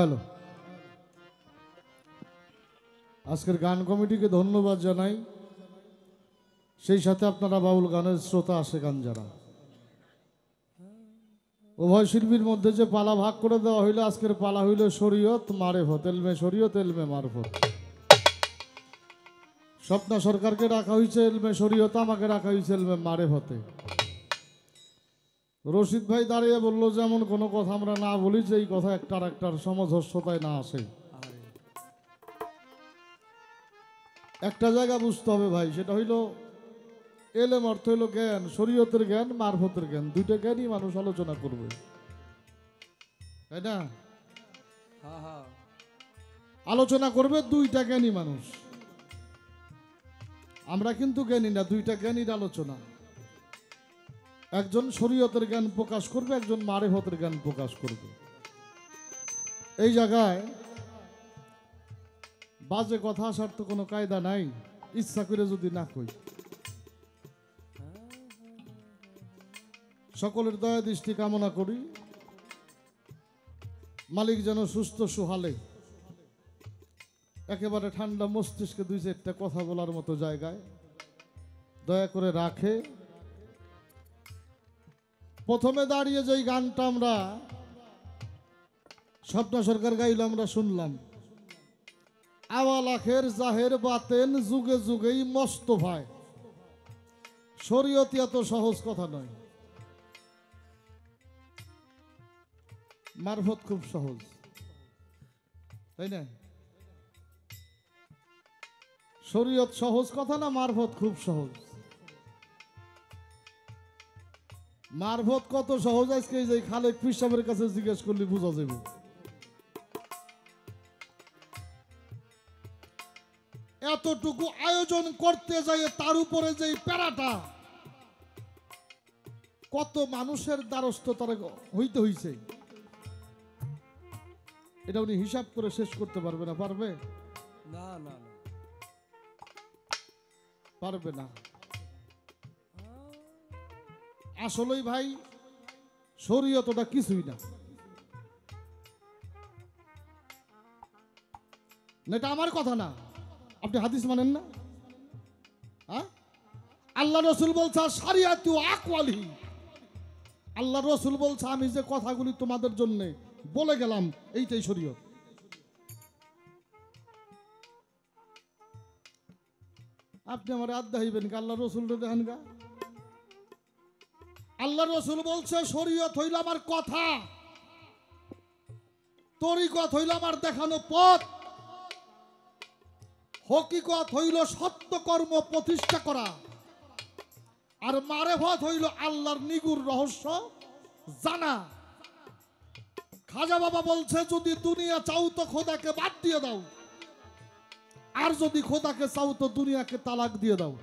Hello, আজকের গান কমিটিকে ধন্যবাদ জানাই, সেই সাথে আপনারা বাউল গানের শ্রোতা আশেকান যারা, উভয় শিল্পীর মধ্যে যে পালা ভাগ করে দেওয়া হইল, আজকের পালা হইল শরীয়ত মারেফত, এলমে শরীয়ত এলমে মারফত। স্বপ্না সরকারকে রাখা হয়েছে এলমে শরীয়ত, আমাকে রাখা হয়েছে এলমে মারেফতে। রশিদ ভাই দাঁড়িয়ে বললো যে এমন কোনো কথা আমরা না বলি যে এই কথা একটার একটার সমঝস্যতায় না আসে। একটা জায়গা বুঝতে হবে ভাই, সেটা হইল এলেম অর্থ হইল জ্ঞান, শরীয়তের জ্ঞান, মারফতের জ্ঞান, দুইটা জ্ঞানই মানুষ আলোচনা করবে, তাই না? আলোচনা করবে দুইটা জ্ঞানী মানুষ। আমরা কিন্তু জ্ঞানী না, দুইটা জ্ঞানীর আলোচনা। একজন শরীয়তের জ্ঞান প্রকাশ করবে, একজন মারেফতের জ্ঞান প্রকাশ করবে। এই জায়গায় বাজে কথা আসার তো কোনো কায়দা নাই, ইচ্ছা করে যদি না কই। সকলের দয়া দৃষ্টি কামনা করি, মালিক যেন সুস্থ সুহালে একেবারে ঠান্ডা মস্তিষ্কে দুই চারটা কথা বলার মতো জায়গায় দয়া করে রাখে। প্রথমে দাঁড়িয়ে যেই গানটা আমরা স্বপ্না সরকার গাইল আমরা শুনলাম, আওয়াল আখের জাহের বাতেন যুগে যুগেই মস্ত ভাই। শরীয়ত এত সহজ কথা নয়, মারফত খুব সহজ, তাই না? শরীয়ত সহজ কথা না, মারফত খুব সহজ। মারফত কত সহজ আজকে যে খালেক পীর সাহেবের কাছে জিজ্ঞেস করলে বোঝা যাবে। এতটুকু আয়োজন করতে যাই, তার উপরে যে প্যারাটা, কত মানুষের দ্বারস্থ তার হইতে হইছে, এটা উনি হিসাব করে শেষ করতে পারবে না। পারবে না? না, পারবে না। আসলেই ভাই শরীয়তটা কিছুই না, এটা আমার কথা না। আপনি হাদিস মানেন না? আল্লাহ রসুল বলছে শারিয়াতু আকওয়ালি, আল্লাহ রসুল বলছে আমি যে কথাগুলি তোমাদের জন্য বলে গেলাম এইটাই শরীয়ত। আপনি আমার আড্ডা হইবেন কি? আল্লাহ রসুল দেখেন গা, আল্লাহ রসুল বলছে শরীয়ত হইল আমার কথা, তরিকত হইল আমার দেখানো পথ, হকিকত হইল সত্য কর্ম প্রতিষ্ঠা করা, আর মারেফত হইল আল্লাহর নিগুড় রহস্য জানা। খাজা বাবা বলছে যদি দুনিয়া চাও তো খোদাকে বাদ দিয়ে দাও, আর যদি খোদাকে চাও তো দুনিয়াকে তালাক দিয়ে দাও।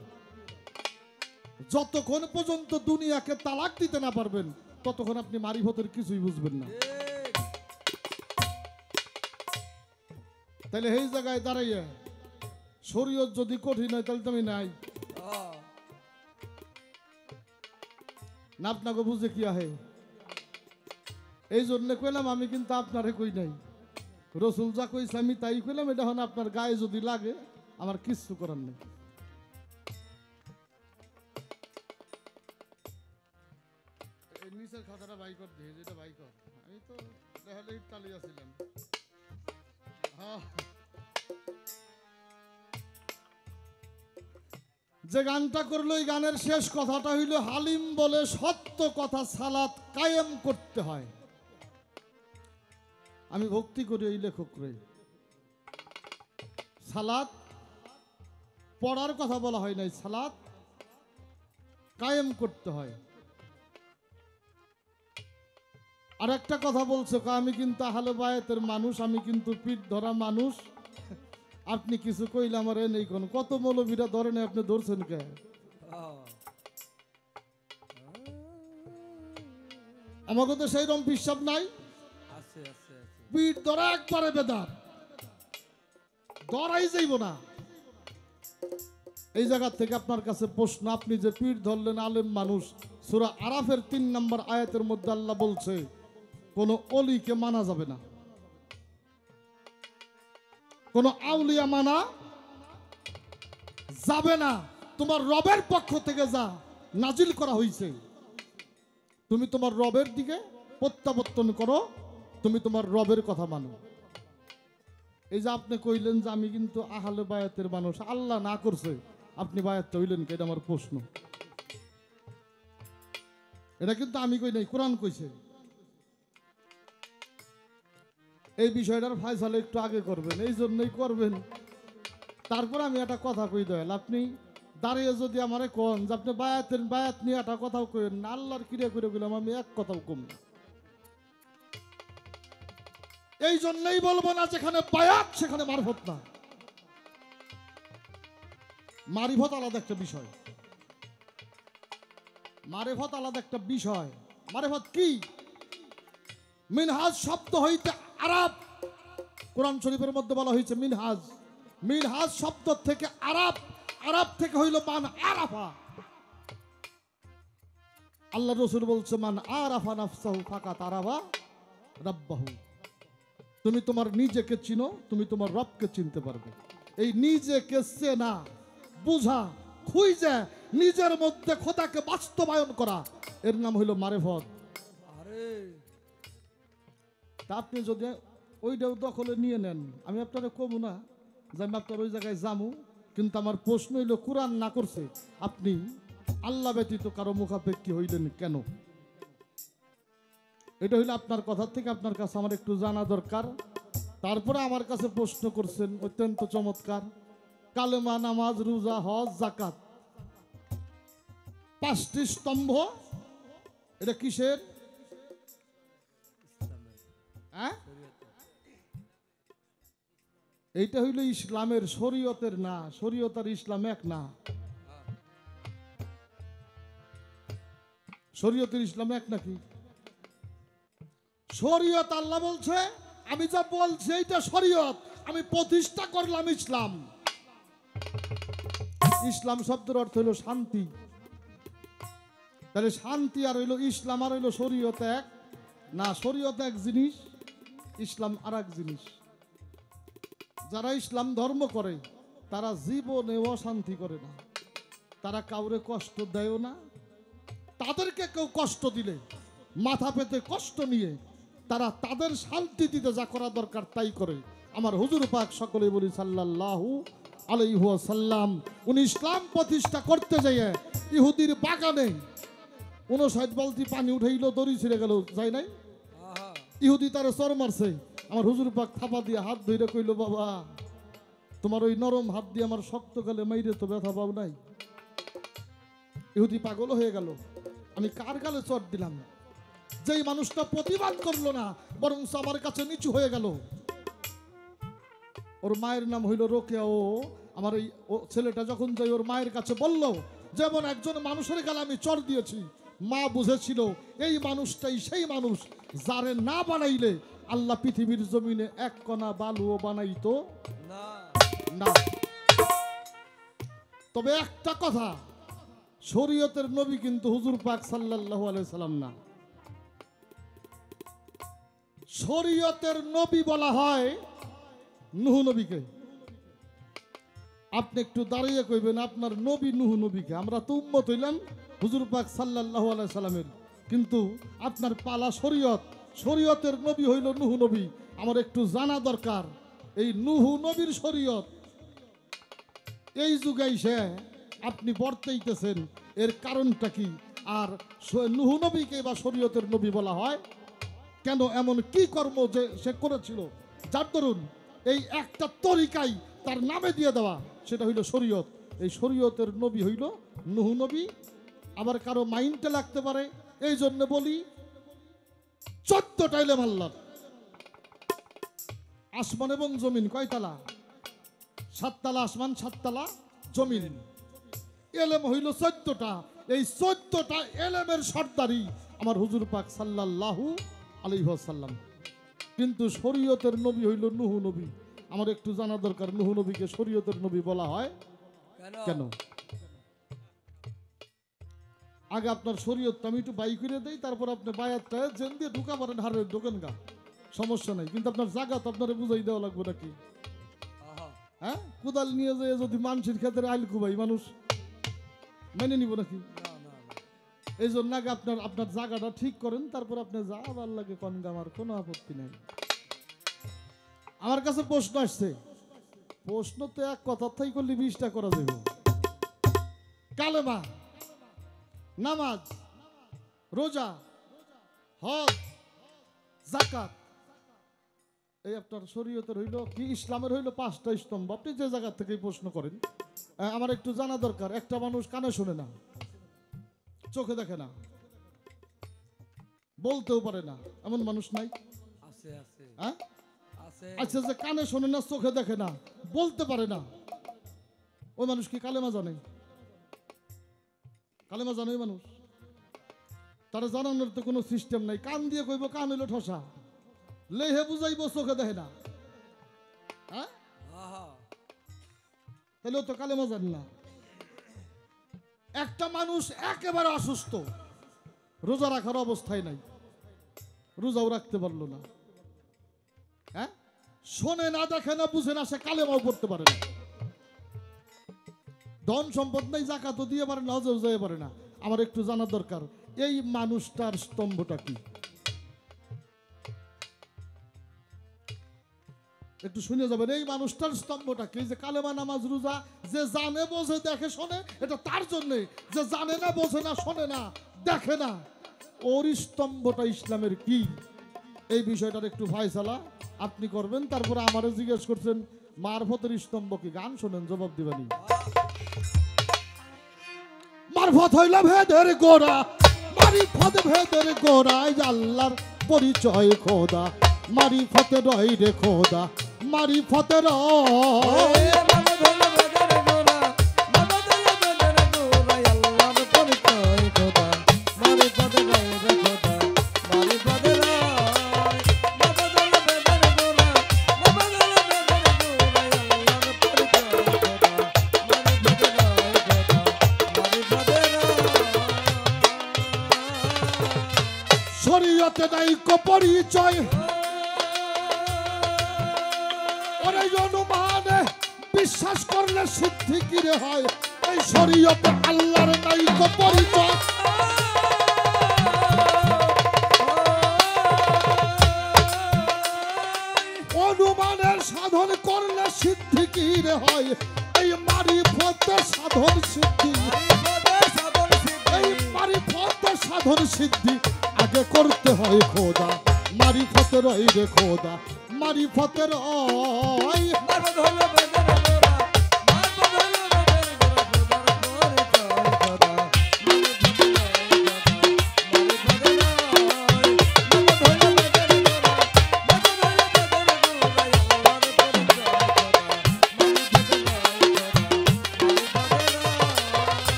যতক্ষণ পর্যন্ত দুনিয়াকে তালাক দিতে না পারবেন ততক্ষণ আপনি মারিফতের কিছুই বুঝবেন না। তাহলে এই জায়গায় দাঁড়াইয়া শরীয়ত যদি কঠিন হয় তাহলে তুমি নাই না, আপনাকে বুঝে কি আহে। এই জন্য কইলাম, আমি কিন্তু আপনারে কই নাই, রসুল যা কইছে আমি তাই কইলাম। এটা হন আপনার গায়ে যদি লাগে আমার কিচ্ছু করার নেই। নিচের খাতাটা বাইকর দিয়ে, যেটা বাইকর, আমি তো দেখালে চালিয়ে ছিলাম। যে গানটা করলো, এই গানের শেষ কথাটা হইল হালিম বলে সত্য কথা সালাত কায়েম করতে হয়। আমি ভক্তি করি এই লেখক রে, সালাত পড়ার কথা বলা হয় নাই, সালাত কায়েম করতে হয়। আর একটা কথা বলছে, আমি কিন্তু আহলে বায়াতের মানুষ, আমি কিন্তু পিঠ ধরা মানুষ, আপনি কিছু কইলে আমার নেই কোন। কত মৌলবীরা ধরে নেই, আপনি ধরছেন কে? আমাকে তো সেই রকম বিশ্বাস নাই। পিঠ ধরা একবারে বেদার, ধরাই যাইব না। এই জায়গা থেকে আপনার কাছে প্রশ্ন, আপনি যে পিঠ ধরলেন আলেম মানুষ, সূরা আরাফের 3 নম্বর আয়াতের মধ্যে আল্লাহ বলছে কোন অলিকে মানা যাবে না। কোনো আউলিয়া মানা যাবে না। তোমার রবের পক্ষ থেকে যা নাজিল করা হয়েছে তুমি তোমার রবের দিকে প্রত্যাবর্তন করো, তুমি তোমার রবের কথা মানো। এই যে আপনি কইলেন যে আমি কিন্তু আহলে বায়াতের মানুষ, আল্লাহ না করছে আপনি বায়াত হইলেন কি? এটা আমার প্রশ্ন। এটা কিন্তু আমি কই নাই, কোরআন কইছে। এই বিষয়টার ফয়সালা একটু আগে করবেন, এই জন্যই করবেন। তারপর আমি একটা কথা কই দেন, আপনি দাঁড়িয়ে যদি আমারে কোন যে আপনি বায়াত নিয়ে একটা কথাও কইেন না, আল্লাহর কিরে করে গেলাম আমি এক কথাও কম না। এই জন্যই বলবো না যেখানে বায়াত সেখানে মারফত না। মারিফত আলাদা একটা বিষয়, মারিফত আলাদা একটা বিষয়। মারিফত কি? মিনহাজ শব্দ হইতে আরাব, কোরআন শরীফের মধ্যে বলা হয়েছে মিনহাজ। মিনহাজ শব্দ থেকে আরাব, আরাব থেকে হইল মান আরাফা। আল্লাহ রাসূল বলছে মান আরাফা নাফসাহু ফাকাত আরাফা রাব্বাহু। তুমি তোমার নিজেকে চিনো, তুমি তোমার রবকে চিনতে পারবে। এই নিজেকে চেনা, বুঝা, খুঁজে নিজের মধ্যে খোদাকে বাস্তবায়ন করা, এর নাম হইল মারিফত। তা আপনি যদি ওইটাও দখলে নিয়ে নেন, আমি আপনারা কমু না যে আমি আপনার ওই জায়গায় যামু, কিন্তু আমার প্রশ্ন হইল কোরআন না করছে আপনি আল্লাহ ব্যতীত কারো মুখাপেক্ষী হইলেন কেন? এটা হইলে আপনার কথা থেকে আপনার কাছে আমার একটু জানা দরকার। তারপরে আমার কাছে প্রশ্ন করছেন অত্যন্ত চমৎকার, কালেমা, নামাজ, রোজা, হজ, যাকাত, 5টি স্তম্ভ, এটা কিসের? এইটা হইল ইসলামের, শরীয়তের না। শরীয়ত আর ইসলাম এক না। শরীয়তের ইসলাম এক নাকি? শরীয়ত আল্লাহ বলছে আমি যা বলছি এইটা শরীয়ত, আমি প্রতিষ্ঠা করলাম ইসলাম। ইসলাম শব্দের অর্থ হইল শান্তি। তাহলে শান্তি আর হইল ইসলাম আর হইল শরীয়ত এক না? শরীয়ত এক জিনিস, ইসলাম আর এক জিনিস। যারা ইসলাম ধর্ম করে তারা জীবনে অশান্তি করে না, তারা কাউরে কষ্ট দেয়ও না। তাদেরকে কেউ কষ্ট দিলে মাথা পেতে কষ্ট নিয়ে তারা তাদের শান্তি দিতে যা করা দরকার তাই করে। আমার হুজুর পাক সকলে বলি সাল্লাল্লাহু আলাইহি ওয়াসাল্লাম, উনি ইসলাম প্রতিষ্ঠা করতে যাইয়ে ইহুদির বাগানে 59 বালতি পানি উঠাইল, দড়ি ছিঁড়ে গেল, যাই নাই? ইহুদি তারা চর মারছে, আমার হুজুর পাক থাপা দিয়ে হাত ধরে কইল বাবা তোমার ওই নরম হাত দিয়ে আমার শক্ত গালে মাইরে তো ব্যথা পাও নাই। ইহুদি পাগল হয়ে গেল, আমি কার গালে চর দিলাম? যেই মানুষটা প্রতিবাদ করলো না বরং আমার কাছে নিচু হয়ে গেল। ওর মায়ের নাম হইল রোকেয়া। ও আমার এই ছেলেটা যখন যাই ওর মায়ের কাছে বলল যেমন একজন মানুষের গালে আমি চর দিয়েছি, মা বুঝেছিল এই মানুষটাই সেই মানুষ যারে না বানাইলে আল্লাহ পৃথিবীর জমিনে এক কণা বালুও বানাইতো না। তবে একটা কথা, শরীয়তের নবী কিন্তু হুজুর পাক সাল্লাল্লাহু আলাইহি সাল্লাম না। শরীয়তের নবী বলা হয় নূহ নবীকে। আপনি একটু দাঁড়িয়ে কইবেন আপনার নবী নূহ নবীকে। আমরা তো উম্মত হইলাম হুজুর পাক সাল্লাল্লাহু আলাইহি সাল্লামের, কিন্তু আপনার পালা শরীয়ত, শরীয়তের নবী হইল নূহ নবী। আমার একটু জানা দরকার এই নূহ নবীর শরীয়ত এই যুগে এসে আপনি বর্তাইতেছেন, এর কারণটা কি? আর নূহ নবীকে বা শরীয়তের নবী বলা হয় কেন? এমন কি কর্ম যে সে করেছিল যার দরুন এই একটা তরিকাই তার নামে দিয়ে দেওয়া, সেটা হইল শরীয়ত। এই শরীয়তের নবী হইল নূহ নবী। আবার কারো মাইন্ডে লাগতে পারে, এই জন্য বলি 14টা ইলম আল্লাহর। আসমান এবং জমিন কয়তালা? 7 তালা আসমান, 7 তালা জমিন। এলেম হইল 14টা। এই 14টা এলেমের সর্দারি আমার হুজুর পাক সাল্লাল্লাহু আলাইহি ওয়াসাল্লাম। কিন্তু শরীয়তের নবী হইল নূহ নবী। আমার একটু জানা দরকার নূহ নবীকে শরীয়তের নবী বলা হয় কেন? আগে আপনার শরীয়তটা আমি একটু বাই করে দেই, তারপর আপনি বায়াতটা জেন দিয়ে ঢুকা পারেন, হারের দোকান গা, সমস্যা নাই। কিন্তু আপনার জায়গা তো আপনারা বুঝাই দেওয়া লাগবে নাকি? হ্যাঁ, কোদাল নিয়ে যে যদি মানুষের ক্ষেত্রে আইল কুবাই মানুষ মেনে নিব নাকি? এই জন্য আগে আপনার জায়গাটা ঠিক করেন, তারপর আপনি যা ভাল লাগে কনগা, আমার কোনো আপত্তি নেই। আমার কাছে প্রশ্ন আসছে, প্রশ্ন তো এক কথা থাই করলে 20টা করা যাবে। কালেমা, নামাজ, রোজা, হজ, যাকাত, এই আপনার শরীয়তের হইল কি, ইসলামের হইল 5টা স্তম্ভ। আপনি যে জায়গা থেকে প্রশ্ন করেন, আমার একটু জানা দরকার। একটা মানুষ কানে শোনে না, চোখে দেখে না, বলতেও পারে না, এমন মানুষ নাই? হ্যাঁ, আচ্ছা, যে কানে শোনে না, চোখে দেখে না, বলতে পারে না, ওই মানুষ কি কালেমা জানে? কালেমা জানে ওই মানুষ? তারা জানানোর তো কোনো সিস্টেম নাই। কান দিয়ে কইব কান হইলো ঠসা, লেহে বুঝাইব চোখে দেখে না। হ্যাঁ, তাহলে তো কালেমা জানে না। একটা মানুষ একেবারে অসুস্থ, রোজা রাখার অবস্থায় নাই, রোজাও রাখতে পারলো না। হ্যাঁ, শোনে না, দেখে না, বুঝে না, সে কালেমাও পড়তে পারে না। ধন সম্পদ নাই, জাকাতও দিয়ে পারে না, হজও যেতে পারে না। আমার একটু জানার দরকার, এই মানুষটার স্তম্ভটা কি? একটু শুনে যাবেন, এই মানুষটার স্তম্ভটা কি? যে কালেমা, নামাজ, রোজা যে জানে, বোঝে, দেখে, শোনে, এটা তার জন্যে। যে জানে না, বোঝে না, শোনে না, দেখে না, ওর স্তম্ভটা ইসলামের কি? এই বিষয়টার একটু ফয়সালা আপনি করবেন। তারপরে আমারে জিজ্ঞেস করছেন মারফতের স্তম্ভ কি? গান শোনেন, জবাব দিবেনি। মারফত হইল ভেদের গোড়া, মারিফত ভেদের গোড়ায়, আল্লাহর পরিচয় খোদা, মারিফতে রয় রে খোদা, মারিফতে রয়। শরীয়তে নাই কো পরিচয়, ওরে অনুমানে বিশ্বাস করলে সিদ্ধি কিরে হয়। এই শরীয়তে আল্লাহর নাই কো পরিচয়, অনুমানের সাধন করলে সিদ্ধি কিরে হয়। এই মারিফতের সাধন সিদ্ধি, এই মারিফতের সাধন সিদ্ধি আগে করতে হয় খোদা, মারিফতের রয় রে খোদা, মারিফতের রয়।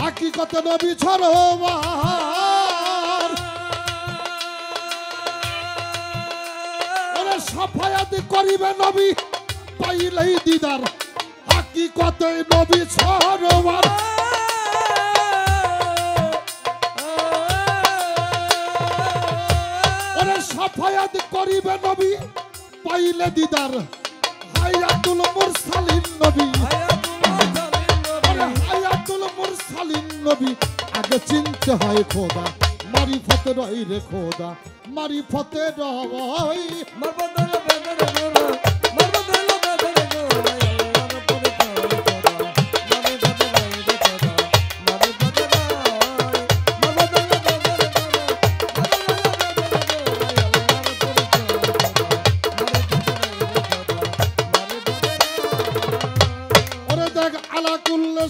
হাকিকতে নবী ছড়োবার, ওরে সাফায়াত করিবে নবী পাইলেই দিদার। হাকিকতে নবী ছড়োবার, ওরে সাফায়াত করিবে নবী পাইলে দিদার। হায়াতুল মুরসালিন নবী, হায়াতুল মুরসালিন নবী আগে চিনতে হয় খোদা, মারিফতে রয় রে খোদা, মারিফতে রয়।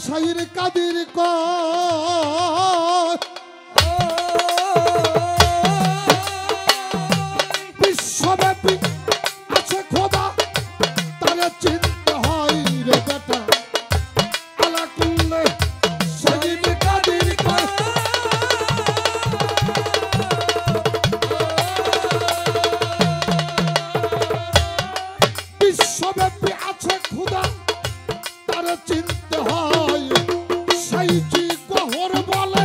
শাহির কাদির বিশ্বব্যাপী আছে খোদা, তারা চিনতে হয় রে বেটা। আলা কুল্লে শাহির কাদির বিশ্বব্যাপী আছে খোদা, তারা চিনতে হয়। সাইজি গহর বলে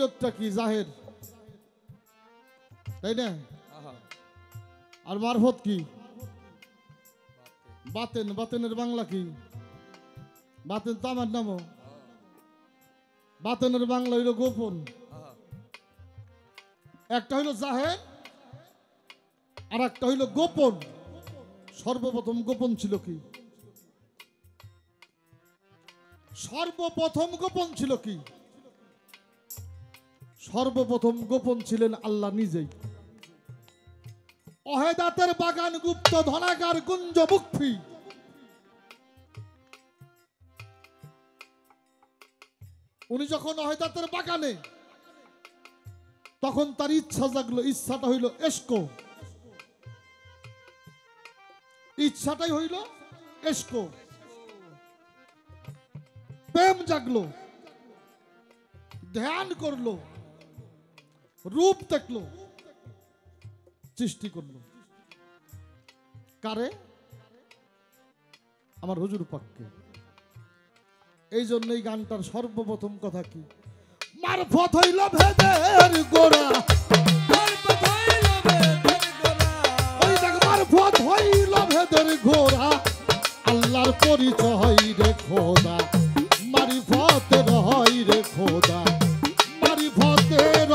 শরীয়তটা কি জাহের, তাই না? আর মারফত কি বাতেন। বাতেনের বাংলা কি? বাতেন তো আমার নামও। বাতেনের বাংলা হইল গোপন। একটা হইল জাহের আর একটা হইল গোপন। সর্বপ্রথম গোপন ছিল কি? সর্বপ্রথম গোপন ছিল কি? সর্বপ্রথম গোপন ছিলেন আল্লাহ নিজেই। অহেদাতের বাগান গুপ্ত ধনাগার গুঞ্জ মুক্তি। উনি যখন অহেদাতের বাগানে, তখন তার ইচ্ছা জাগলো। ইচ্ছাটা হইল এস্কো। ইচ্ছাটাই হইল এস্কো। প্রেম জাগলো, ধ্যান করলো, রূপ দেখলো, সৃষ্টি করলো। কারে? আমার হুজুর পাককে। এই জন্য এই গানটার সর্বপ্রথম কথা কি? মারফত হইল ভেদের গোড়া। ওই দেখ মারফত হইল ভেদের গোড়া। আল্লাহর পরিচয় রে খোদা, মারিফতের হয় রে খোদা, মারিফতের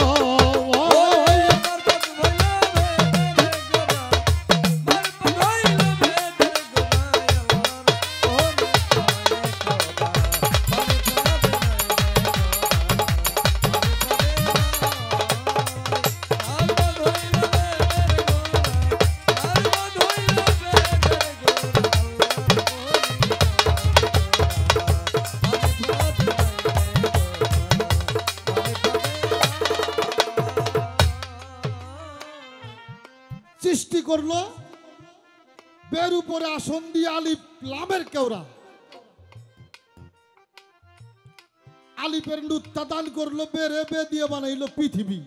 সৃষ্টি করলো। বের উপরে আসন দিয়ে আলিফ লামের কেওড়া। আলিফের নুক্তা দান করলো, বেরে বে দিয়ে বানাইলো পৃথিবী।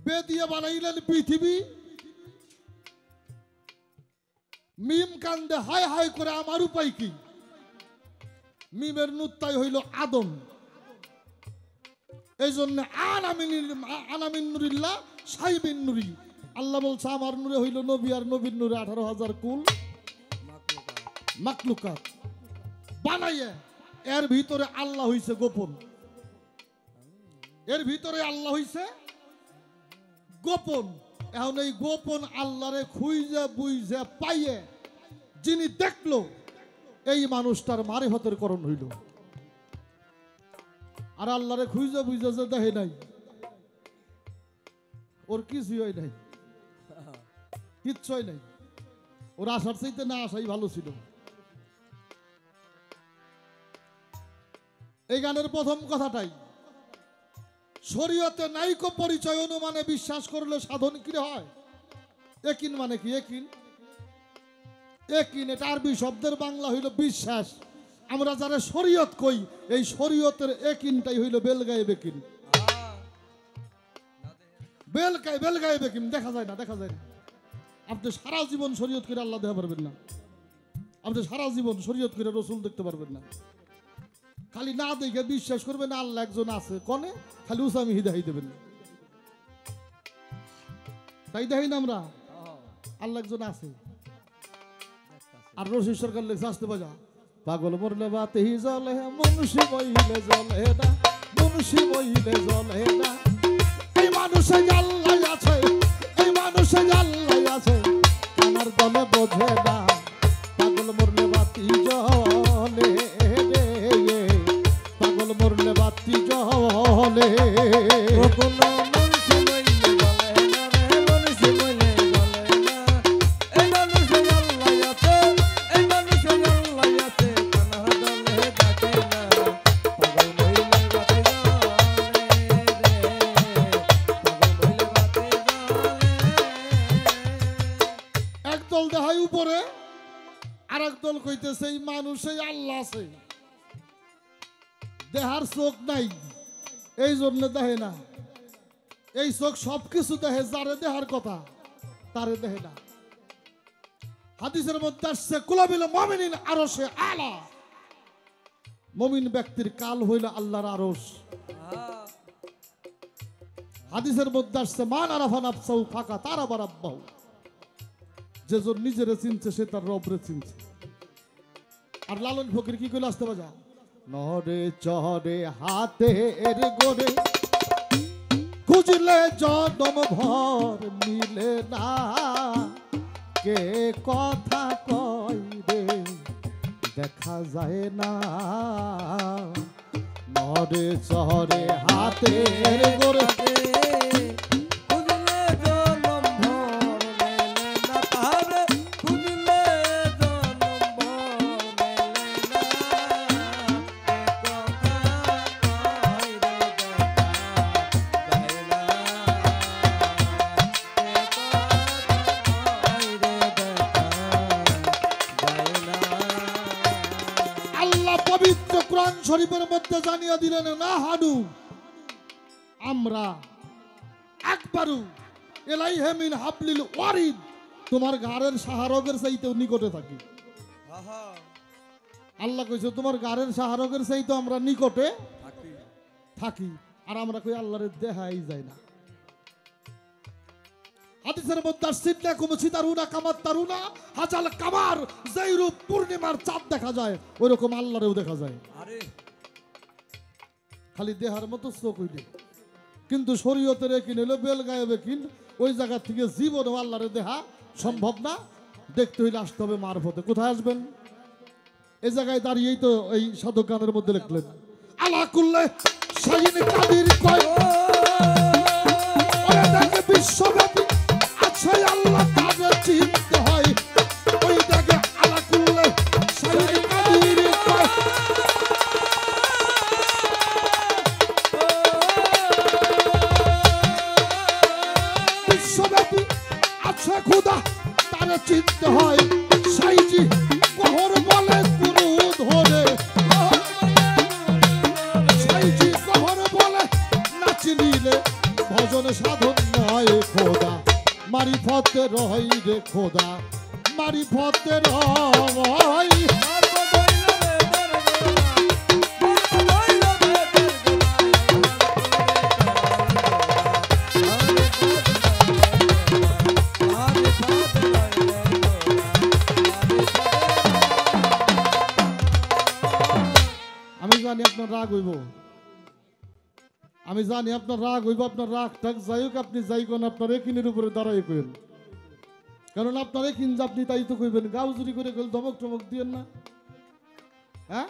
বে দিয়ে বানাইলেন পৃথিবী। মিম কান্দে হায় হায় করে আমার উপায় কি? মিমের নুক্তাই হইল আদম। এই জন্য আনামিন নুরিল্লাহ সাইবিন নুরি। আল্লাহ বলছে আমার নূরে হইল নবী, আর নবীর নূরে 18,000 কুল মাকলুকাত বানাইয়ে। এর ভিতরে আল্লাহ হইছে গোপন। এর ভিতরে আল্লাহ হইছে গোপন। এখন এই গোপন আল্লাহরে খুঁজে বুঝে পাইয়ে যিনি দেখলো, এই মানুষটার মারিফতের করণ হইল। আর আল্লাহরে খুঁজে বুঝে যে দেখে নাই, ওর কিছুই হয় নাই, কিচ্ছুই নাই। ওর আসার চাইতে না আসাই ভালো ছিল। এই গানের প্রথম কথাটাই, শরীয়তে নাইকো পরিচয় অনুমানে বিশ্বাস করলে সাধন কি হয়? একিন মানে কি? একিন একিন এটা আরবি শব্দের বাংলা হইল বিশ্বাস। আমরা যারা শরীয়ত কই, এই শরীয়তের একিনটাই হইল বেলগায়ে বেকিন। বেলগায়ে বেকিন দেখা যায় না, দেখা যায় না। আপনি সারা জীবন শরীয়ত করে আল্লাহ দেখা পারবেন না। আপনি সারা জীবন শরীয়ত করে রসুল দেখতে পারবেন না। খালি না দেখে বিশ্বাস করবেন আল্লাহ একজন আছে কনে, খালি উসামি হিদাই দেবেন। তাই দেখি না আমরা আল্লাহ একজন আছে। আর রশি সরকার লেখা আসতে বাজা, পাগল মরলে বাতেহি জ্বলে, মনুষ্য মহিলে জ্বলে না, মনুষ্য মহিলে জ্বলে না। এই মানুষে আল্লাহ আছে, এই মানুষে আল্লাহ আছে, আমার দলে বোঝে না। পাগল মরলে বাতি জ্বলে রে, পাগল মরলে বাতি জ্বলে। একদল দেখায় উপরে, আর একদল কইতেছে এই মানুষে আল্লাহ আছে, দেহার চোখ নাই, এই জন্য দেখে না। এই চোখ সবকিছু দেখে, যারে দেহার কথা তারে দেখে না। হাদিসের মধ্যে আসছে কুলাবিল মুমিনিন আরশে আলা, মুমিন ব্যক্তির কাল হইল আল্লাহর আরশ। হাদিসের মধ্যে আসছে মান আরাফা নাফসাহু ফাকা তারাবা রাব্বাহু, যে জন নিজেরে চিনছে সে তার রবরে চিনছে। আর লালন ফকির কি কইল আসতে বাজা, নরে চরে হাতে এর গোরে খুঁজলে জনম ভর মিলে না, কে কথা কয় রে দেখা যায় না, নরে চরে হাতে এর গোরে পবিত্র কোরআন শরীফের মধ্যে জানিয়ে দিলেন না হানু আমরা আকবারু ইলাইহি মিন হাবলিল ওয়ারিদ, তোমার ঘাড়ের সাহারগের চাইতেও নিকটে থাকি। আল্লাহ কইছে তোমার ঘাড়ের সাহারগের চাইতে আমরা নিকটে থাকি, আর আমরা কই আল্লাহরে দেখাই যায় না। হাদিসের মধ্যে সিদনা কুমসি তারুনা কামাত তারুনা হাজাল কামার, যেই রূপ পূর্ণিমার চাঁদ দেখা যায় ওই রকম আল্লাহরেও দেখা যায়। আরে খালি দেহার মতো চোখ হইলে, কিন্তু শরীয়তের একিন হলো বেল গায়ে বেকিন, ওই জায়গা থেকে জীবন আল্লাহরে দেখা সম্ভব না। দেখতে হইলে আসতে হবে মারফতে। কোথায় আসবেন? এই জায়গায় দাঁড়িয়েই তো এই সাধক গানের মধ্যে লিখলেন আলা কুল্লে শাহিন কাদির কয় ওরে দেখে বিশ্বব্যাপী আছে আল্লাহ তাদের চিনতে হয়, ওই দেখে আলা কুল্লে শাহিন কাদির কয় বিশ্বব্যাপী আছে খোদা তাদের চিনতে হয়। সাইজি কহর বলে গুরু ধরে, সাইজি কহর বলে না চিনিলে ভজন সাধন নয় খোদা, মারিফতে রহই রে খোদা, মারিফতে রহই। আমি জানি আপনার রাগ হইব, আমি জানি আপনার রাগ হইব, আপনার রাগ টাক যাই হোক আপনি যাই কোন আপনার একিনের উপরে দাঁড়াই কইন, কারণ আপনার একিন যে আপনি তাই তো কইবেন, গাও চুরি করে গেল ধমক টমক দিয়েন না। হ্যাঁ,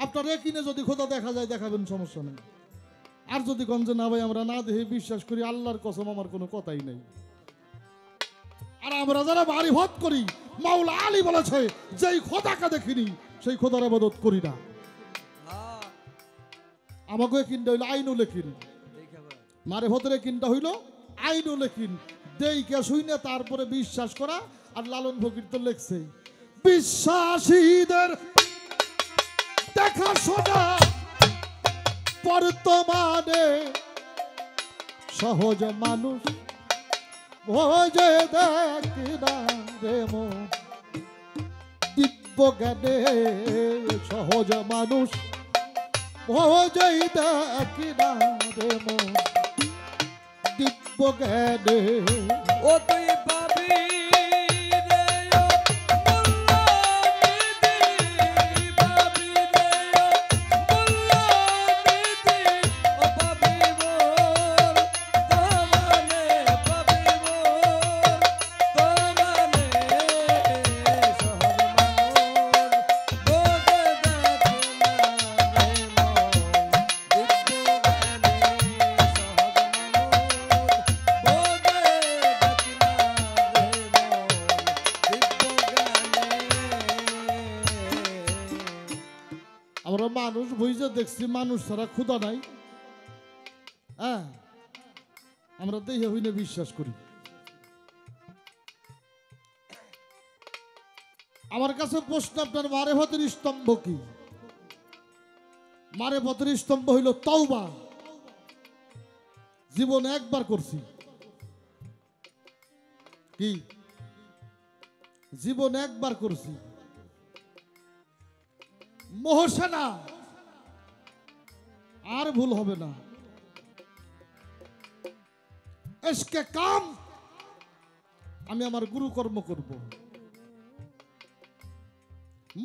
আপনার একিনে যদি খোদা দেখা যায় দেখাবেন, সমস্যা নেই। আর যদি গঞ্জে না ভাই আমরা না দেখে বিশ্বাস করি, আল্লাহর কসম আমার কোনো কথাই নেই। আর আমরা যারা মারিফত করি, মাওলা আলী বলেছে যেই খোদাকে দেখিনি সেই খোদার ইবাদত করি না। আমাকে কিনটা হইলো আইনুল একিন, মারিফতের কিনটা হইলো আইনুল একিন, দেইকে শুইনে তারপরে বিশ্বাস করা। আর লালন ফকির তো লেখছে বিশ্বাসীদের দেখা শোনা বর্তমানে সহজ মানুষ ভোজে দেখি না রে মন, দিব্য জ্ঞানে সহজ মানুষ ভোজে দেখি না রে মন, দিব্য জ্ঞানে ও তুই পাবি আমরা মানুষ বুঝে দেখছি, মানুষ ছাড়া ক্ষুধা নাই। হ্যাঁ, আমরা দেখে হইলে বিশ্বাস করি। আমার কাছে প্রশ্ন, আপনার মারিফতের স্তম্ভ কি? মারিফতের স্তম্ভ হইল তওবা। জীবনে একবার করছি, কি জীবনে একবার করছি, মোহসেনা আর ভুল হবে না। এসকে কাম আমি আমার গুরু কর্ম করব।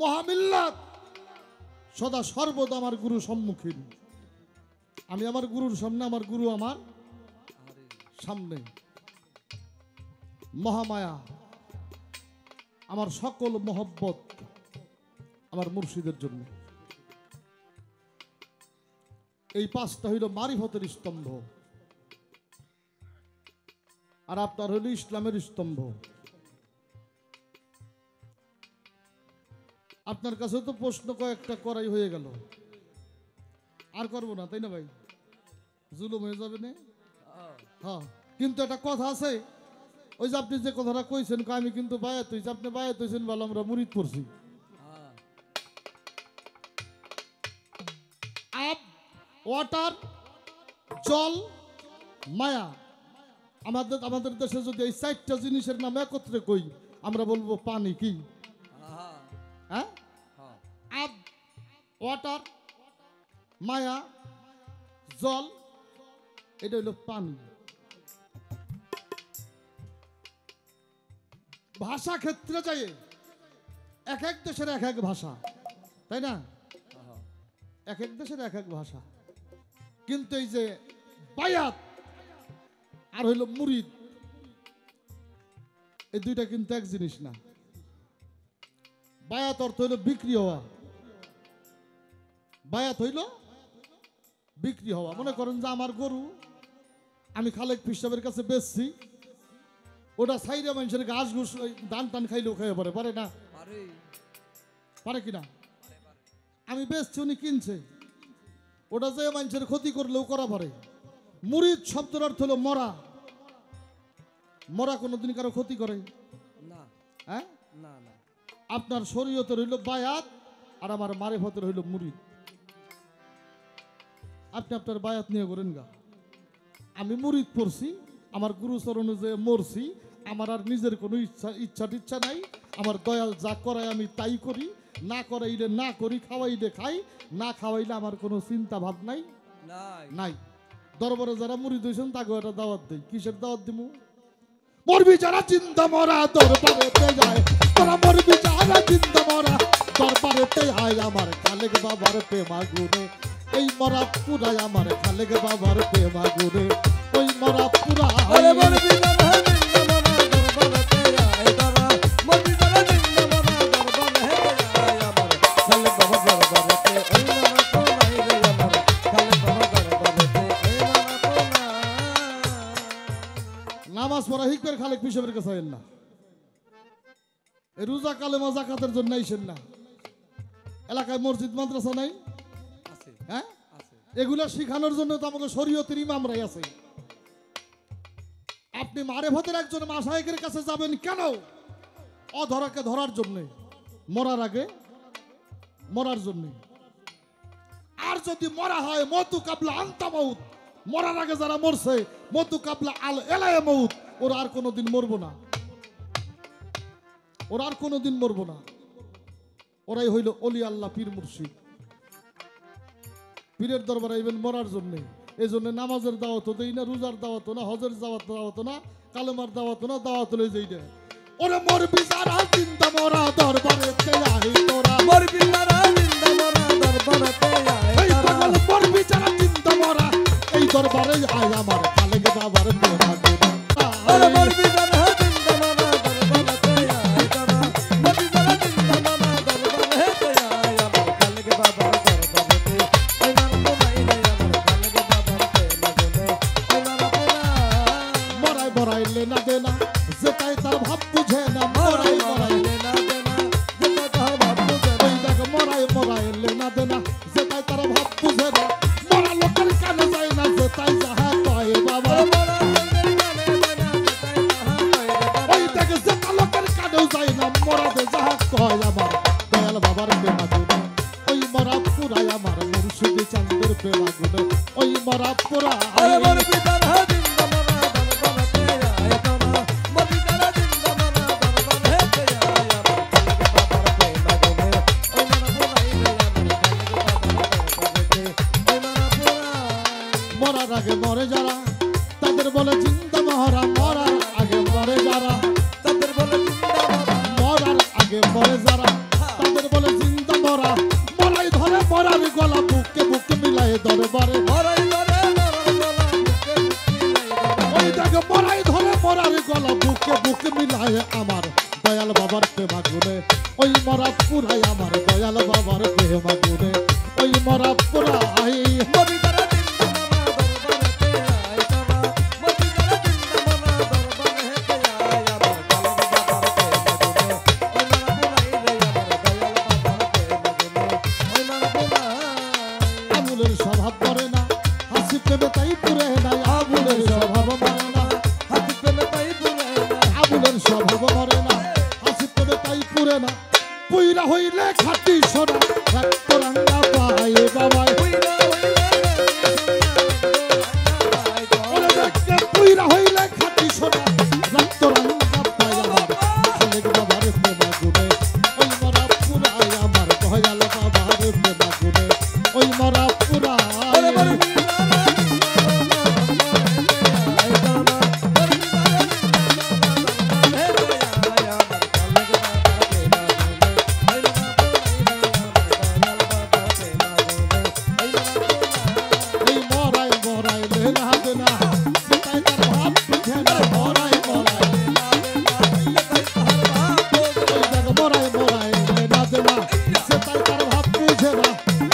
মহামিল্লাত সদা সর্বদা আমার গুরু সম্মুখীন। আমি আমার গুরুর সামনে, আমার গুরু আমার সামনে। মহামায়া আমার সকল মহব্বত আমার মুর্শিদের জন্য। এই পাঁচটা হইল মারিফতের স্তম্ভ, আর আপনার হইল ইসলামের স্তম্ভ। আপনার কাছে তো প্রশ্ন কয়েকটা করাই হয়ে গেল, আর করবো না, তাই না ভাই? জুলুম হয়ে যাবে না? হ্যাঁ, কিন্তু একটা কথা আছে, ওই যে আপনি যে কথাটা কইছেন, আমি কিন্তু বায়াত হইছি, আপনি বায়াত হইছেন বলে আমরা মুরিদ পড়ছি। আব, ওয়াটার, জল, মায়া। আমাদের দেশে যদি এই চারটা জিনিসের নাম একত্রে কই, আমরা বলবো পানি। কি? হ্যাঁ, আব, ওয়াটার, মায়া, জল, এটা হইল পানি। ভাষা ক্ষেত্রে যাই এক এক দেশের এক এক ভাষা, তাই না? এক এক দেশের এক এক ভাষা। কিন্তু এই যে বায়াত আর হইল মুরিদ, এই দুইটা কিন্তু এক জিনিস না। বায়াত অর্থ হইল বিক্রি হওয়া। বায়াত হইল বিক্রি হওয়া। মনে করেন যে আমার গরু আমি খালেক পিসাবের কাছে বেচছি, ওটা সাইডে মানুষের ঘাস ঘুষ ধান টান খাইলেও খাইয়ে পারে, পারে না? পারে কিনা? আমি বেচছি, উনি কিনছে, ওটা যে মানুষের ক্ষতি করলেও করা পারে। মুরিদ শব্দের অর্থ হলো মরা। মরা কোনোদিন কারো ক্ষতি করে না। হ্যাঁ, আপনার শরীয়তের হইল বায়াত, আর আমার মারিফতের হইল মুরিদ। আপনি আপনার বায়াত নিয়ে করেন গা। আমি মুরিদ পড়ছি, আমার গুরুচরণে যে মরছি, আমার আর নিজের কোনো ইচ্ছা নাই। আমার দয়াল যা করায় আমি তাই করি, না করাইলে না করি, খাওয়াইলে খাই, না খাওয়াইলে আমার কোনো চিন্তা ভাব নাই নাই। দরবারে যারা মুরিদ হইছেন তাকে একটা দাওয়াত দেই। কিসের দাওয়াত দিমু? মরবি যারা চিন্তা মরা দরবারেতে যায়, তোরা মরবি যারা চিন্তা মরা দরবারেতে আয়, আমার খালেক বাবার প্রেমা গুনে এই মরা পুরাই, আমার খালেক বাবার প্রেমা গুনে ওই মরা পুরা। নামাজ পড়া হিকবের খালেক পিসাবের কাছে আইন না। এই রোজা কালেমা যাকাতের জন্য আইসেন না। এলাকায় মসজিদ মাদ্রাসা নাই? হ্যাঁ, এগুলা শিখানোর জন্য তো আমাকে শরীয়তের ইমামরাই আছে। আপনি মারেফতের একজন মাশায়েখের কাছে যাবেন কেন? অধরাকে ধরার জন্য, মরার আগে মরার জন্য। আর যদি মরা হয় মতু কাবলা আনতা মাউত, মরার আগে যারা মরছে মতু কাবলা আল এলায়ে মাউত, ওরা আর কোনোদিন মরবো না, ওরা আর কোনোদিন মরবো না। ওরাই হইল অলি আল্লাহ পীর মুর্শিদ। পীরের দরবারে আইবেন মরার জন্যে। এই জন্য নামাজের দাওয়াত দেই না, রোজার দাওয়াত না, হজের দাওয়াত না, কালেমার দাওয়াত না, দাওয়াত লই যাই না। ওরে মরবি যারা চিন্তা মরা দরবারেতে আই তোরা, মরবি যারা চিন্তা মরা দরবারেতে আই তোরা, মরবি যারা চিন্তা মরা এই দরবারে আয়, আমার খালেক বাবার প্রেমা গুনে। ওরে মরবি যারা চিন্তা মরা দরবারেতে আই তোরা, মরবি যারা চিন্তা মরা দরবারেতে আয়, আমার খালেক বাবার দরবারেতে ওই নাম নাই নাই, আমার খালেক বাবার প্রেমা গুনে ওই নাম না। মরাই মরাইলে না দেনা যেটাই তার ভাব বুঝে না, মরাই মরাইলে না দেনা যেটাই তার ভাব বুঝে না, ওই দেখ মরাই মরাইলে না দেনা যেটাই তার ভাব বুঝে না। মরা লোকের কানে যায় না যেটাই যাহা কয় বাবা, ওই দেখ যেটা লোকের কানেও যায় না, মরাদে যাহা কয় আমার দয়াল বাবার প্রেমা গুনে ওই মরা পুরাই, আমার মুর্শিদ চাঁদের প্রেমা গুনে ওই মরা পুরা। বলে জিন্দা মরা মরার আগে মরে যারা তাদের বলে মরার আগে মরে যারা তাদের বলে জিন্দা মরা মরাই ধরে মরার গলা বুকে বুকে মিলাই দরবারে মরাই ধরে ওই দেখো মরাই ধরে মরার গলা বুকে বুকে মিলাই আমার দয়াল বাবার প্রেমা গুনে ওই মরা পুরাই আমার দয়াল বাবার প্রেমা গুনে ওই মরা পুরাই মরি ধরে আবুলের স্বভাব করে না হাসি প্রেমে তাই পুরে নাই আবুলের স্বভাব মানে না হাতি পেলে তাই বলে আবুলের স্বভাব মরে না হাসি প্রেমে তাই পুরে না পুইরা হইলে খাটি সোনা রক্ত রাঙ্গা পায় বাবাই ওরে দেখতে পুইরা হইলে খাটি সোনা রক্ত রাঙ্গা পায় আমার খালেক বাবার প্রেমা গুনে ওই মরা পুরাই আমার দয়াল বাবার প্রেমা গুনে ওই মরা পুরাই এই মরাই মরাই লেলা দেনা সেটাই তার ভাব বুঝে না মরাই মরাই ওই দেখো মরাই মরাই লেলা দেনা সেটাই তার ভাব বুঝে না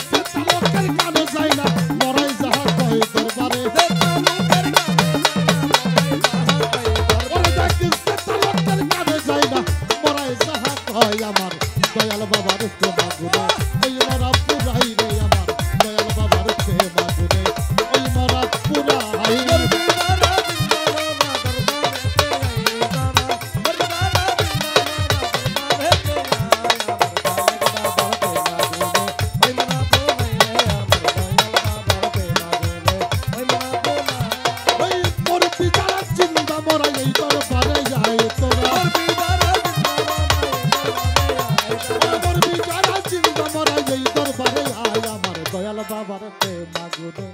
সেটা লোকের কানে যায় না মরাই যাহা কয় দরবারে ওরে দেখি সেটা লোকের কানে যায় না মরাই যাহা কয় আমার দয়াল বাবার প্রেমা গুনে ওই মরা পুরাই রে আমার দয়াল বাবার প্রেমা গুনে ওই মরা পুরাই ওই মোর পিতারা চিন্তা মরা এই দরবারে যায় তোরা মোর পিতারা চিন্তা মরা এই দরবারে আয় আমার দয়াল বাবার প্রেমা গুনে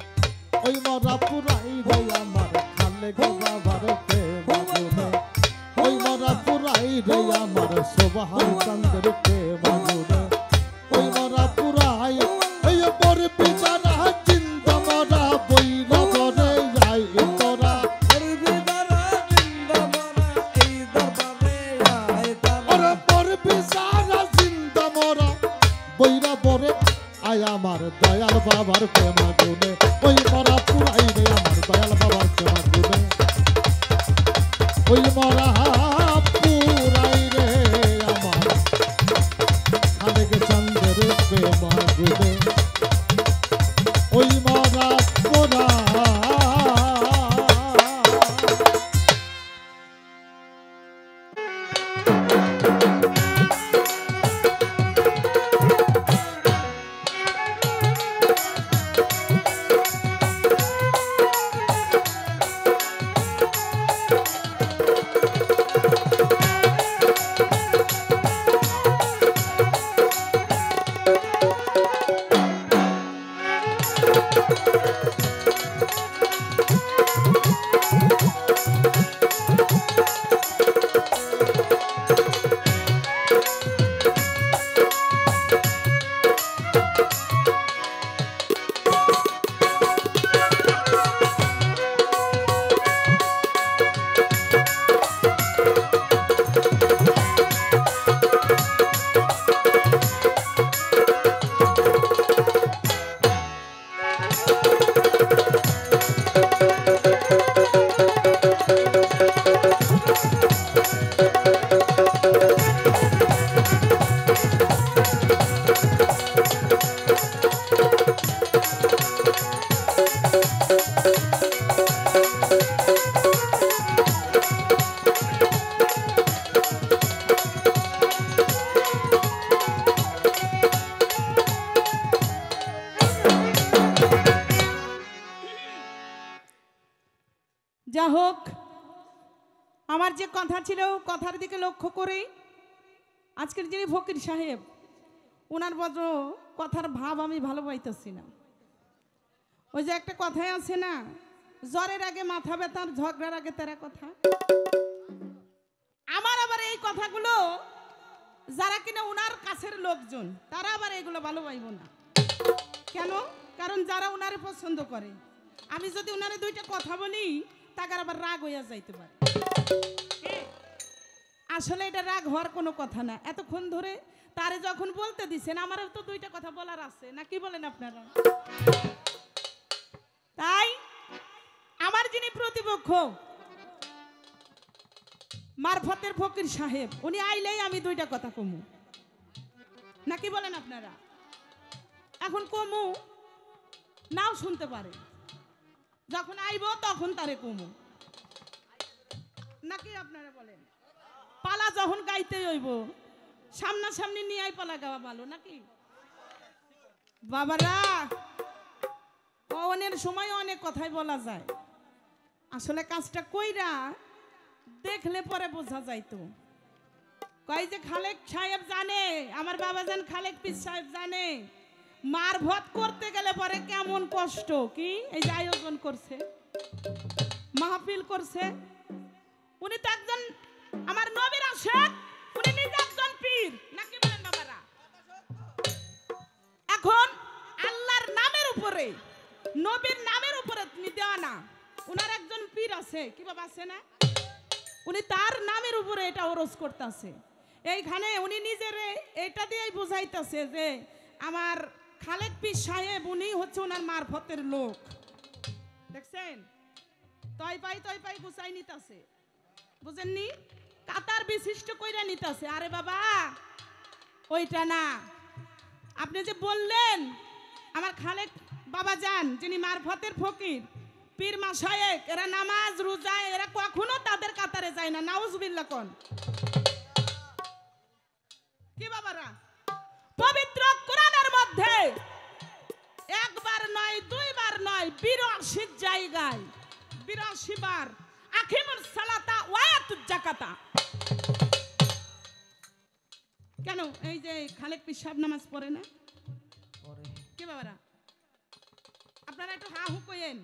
ওই মরা পুরাই রে আমার খালে গো বাবার প্রেমা গুনে ওই মরা পুরাই রে আমার সোবাহান চন্দ্র প্রেমা গুনে ওই মরা পুরাই এই মোর পিতারা চিন্তা মরা বইরা বরে যায় তোরা ওরে মোর পিতারা চিন্তা মরা বইরা বরে আয় আমার দয়াল বাবার প্রেমা গুনে ওই মরা পুরাই রে আমার দয়াল বাবার প্রেমা গুনে ওই মরা পুরাই রে আমার খালেক চন্দ্রের প্রেমা গুনে ওই মরা পুরাই যা হোক আমার যে কথা ছিল কথার দিকে লক্ষ্য করে আজকের যিনি ফকির সাহেব ওনার বড় কথার ভাব আমি ভালো পাইতেছি না। ওই যে একটা কথাই আছে না, জ্বরের আগে মাথা ব্যথার, ঝগড়ার আগে তেরা কথা। আমার আবার এই কথাগুলো যারা কিনা উনার কাছের লোকজন তারা আবার এগুলো ভালো পাইব না। কেন? কারণ যারা উনারে পছন্দ করে, আমি যদি উনারে দুইটা কথা বলি তাকার আবার রাগ হইয়া যাইতে পারে। আসলে এটা রাগ হওয়ার কোনো কথা না। এতক্ষণ ধরে তারে যখন বলতে দিছেন, আমারও তো দুইটা কথা বলার আছে, না কি বলেন আপনারা? তাই আমার যিনি প্রতিপক্ষ মারফতের ফকির সাহেব, উনি আইলেই আমি দুইটা কথা কমু, নাকি বলেন আপনারা? এখন কমু নাও শুনতে পারে, যখন আইব তখন তারে কমু, নাকি আপনারা বলেন? পালা যখন গাইতে হইব সামনাসামনি নিয়ে আই পালা গাওয়া ভালো, নাকি বাবারা? পবনের সময় অনেক কথাই বলা যায়, আসলে কাজটা কইরা দেখলে পরে বোঝা যাইতো। কয় যে খালেক সাহেব জানে, আমার বাবা জান খালেক পীর সাহেব জানে মারভত করতে গেলে পরে কেমন কষ্ট। কি এই যে আয়োজন করছে, মাহফিল করছে, উনি তো একজন আমার নবীর আশেক, উনি নিজে একজন পীর, নাকি বলেন বাবারা? এখন আল্লাহর নামের উপরে, নবীর নামের উপরে তুমি দেওয়া না, উনার একজন পীর আছে, কি বাবা আছে না? উনি তার নামের উপরে এটা ওরস করতেছে। এইখানে উনি নিজেরে এটা দিয়েই বুঝাইতেছে যে আমার খালেক পীর সাহেব উনি হচ্ছে ওনার মারফতের লোক। দেখছেন? তয় পাই গুছাই নিতেছে, বুঝেননি? কাতার বিশিষ্ট কইরা নিতেছে। আরে বাবা ওইটা না, আপনি যে বললেন আমার খালেক বাবা যান যিনি মারফতের ফকির পীর মাশায়েখ, এরা নামাজ রোজা এরা কখনো তাদের কাতারে যায় না, নাউজুবিল্লাহ কোন কি বাবারা? পবিত্র কোরআনের মধ্যে একবার নয় দুইবার নয় ৮২ জায়গায় ৮২ বার আকিমুস সালাতা ওয়ায়াতুজ যাকাতা। কেন? এই যে খালেক পীর সাহেব নামাজ পড়ে না? কি বাবারা আপনারা একটু হা হু কইেন।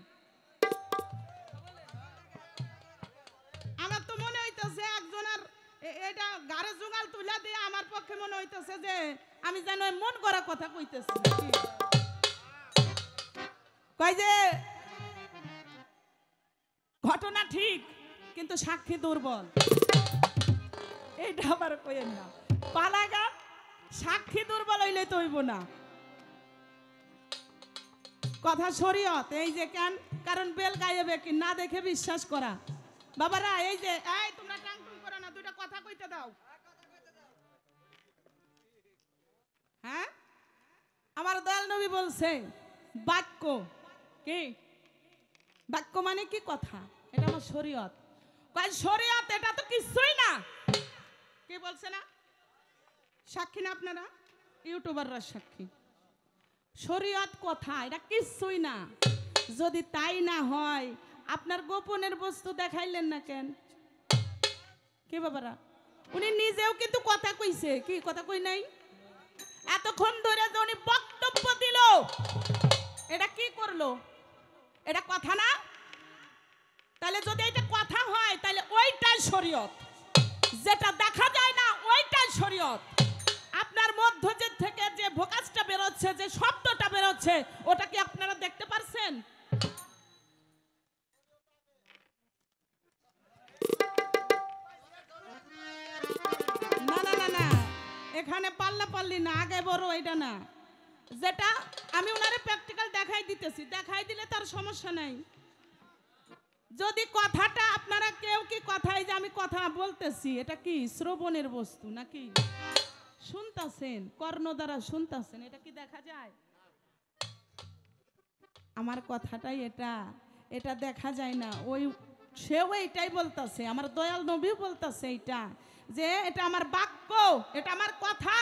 আমার তো মনে হইতেছে একজনের এটা গাড়ে জুগাল তুলা দিয়ে আমার পক্ষে মনে হইতেছে যে আমি যেন মন করা কথা কইতেছি। কই যে ঘটনা ঠিক কিন্তু সাক্ষী দুর্বল, এইটা আবার কইেন না। পালাগা সাক্ষী দুর্বল হইলে তো হইব না, কথা শরীয়ত। এই যে কেন? কারণ বেল গায়েবে কি না দেখে বিশ্বাস করা। বাবারা এই যে এই তোমরা টাংটুং করো না, দুইটা কথা কইতে দাও। হ্যাঁ, আমার দয়াল নবী বলছে বাক্য কি? বাক্য মানে কি? কথা। এটা আমার শরীয়ত। কয় শরীয়ত এটা তো কিছুই না। কি বলছে না? সাক্ষী না আপনারা, ইউটিউবাররা সাক্ষী। শরীয়ত কথা এটা কিছুই না। যদি তাই না হয় আপনার গোপনের বস্তু দেখাইলেন না কেন? কি বাবারা? উনি নিজেও কিন্তু কথা কইছে। কি কথা কই নাই? এতক্ষণ ধরে যে উনি বক্তব্য দিল, এটা কি করলো? এটা কথা না? তাহলে যদি এটা কথা হয় তাহলে ওইটাই শরীয়ত। যেটা দেখা যায় না ওইটাই শরীয়ত। আপনার মধ্য যে থেকে যে ভোকাসটা বেরোচ্ছে, যে শব্দটা বেরোচ্ছে, ওটা কি আপনারা দেখতে পারছেন? না না না না, এখানে পাল্লা পাল্লি না, আগে বড় এটা না। যেটা আমি ওনারে প্র্যাকটিক্যাল দেখাই দিতেছি, দেখাই দিলে তার সমস্যা নাই। যদি কথাটা আপনারা কেউ কি কথাই যে আমি কথা বলতেছি, এটা কি শ্রবণের বস্তু নাকি? শুনতাছেন, কর্ণ দ্বারা শুনতাছেন, এটা কি দেখা যায়? আমার কথাটাই এটা, এটা দেখা যায় না। ওই সেও এইটাই বলতাছে, আমার দয়াল নবীও বলতাছে এইটা, যে এটা আমার বাক্য, এটা আমার কথা।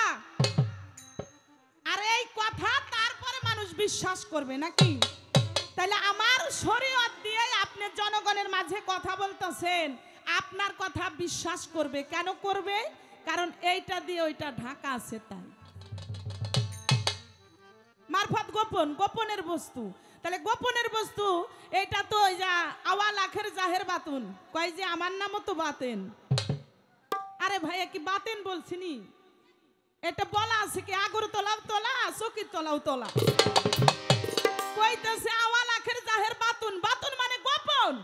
আর এই কথা তারপরে মানুষ বিশ্বাস করবে নাকি? তাহলে আমার শরীয়ত দিয়ে আপনি জনগণের মাঝে কথা বলতেছেন, আপনার কথা বিশ্বাস করবে। কেন করবে? কারণ এইটা দিয়ে ওইটা ঢাকা আছে। তাই মারফত গোপন, গোপনের বস্তু। তাহলে গোপনের বস্তু এটা তো ওই যা আওয়াল আখের জাহের বাতুন কয় যে আমার নামও তো বাতেন। আরে ভাইয়া কি বাতেন বলছিনি, এটা বলা আছে কি আগর তোলাও তোলা চকির তোলাও তোলা, কইতেছে আওয়াল আখের জাহের বাতুন, বাতুন মানে গোপন।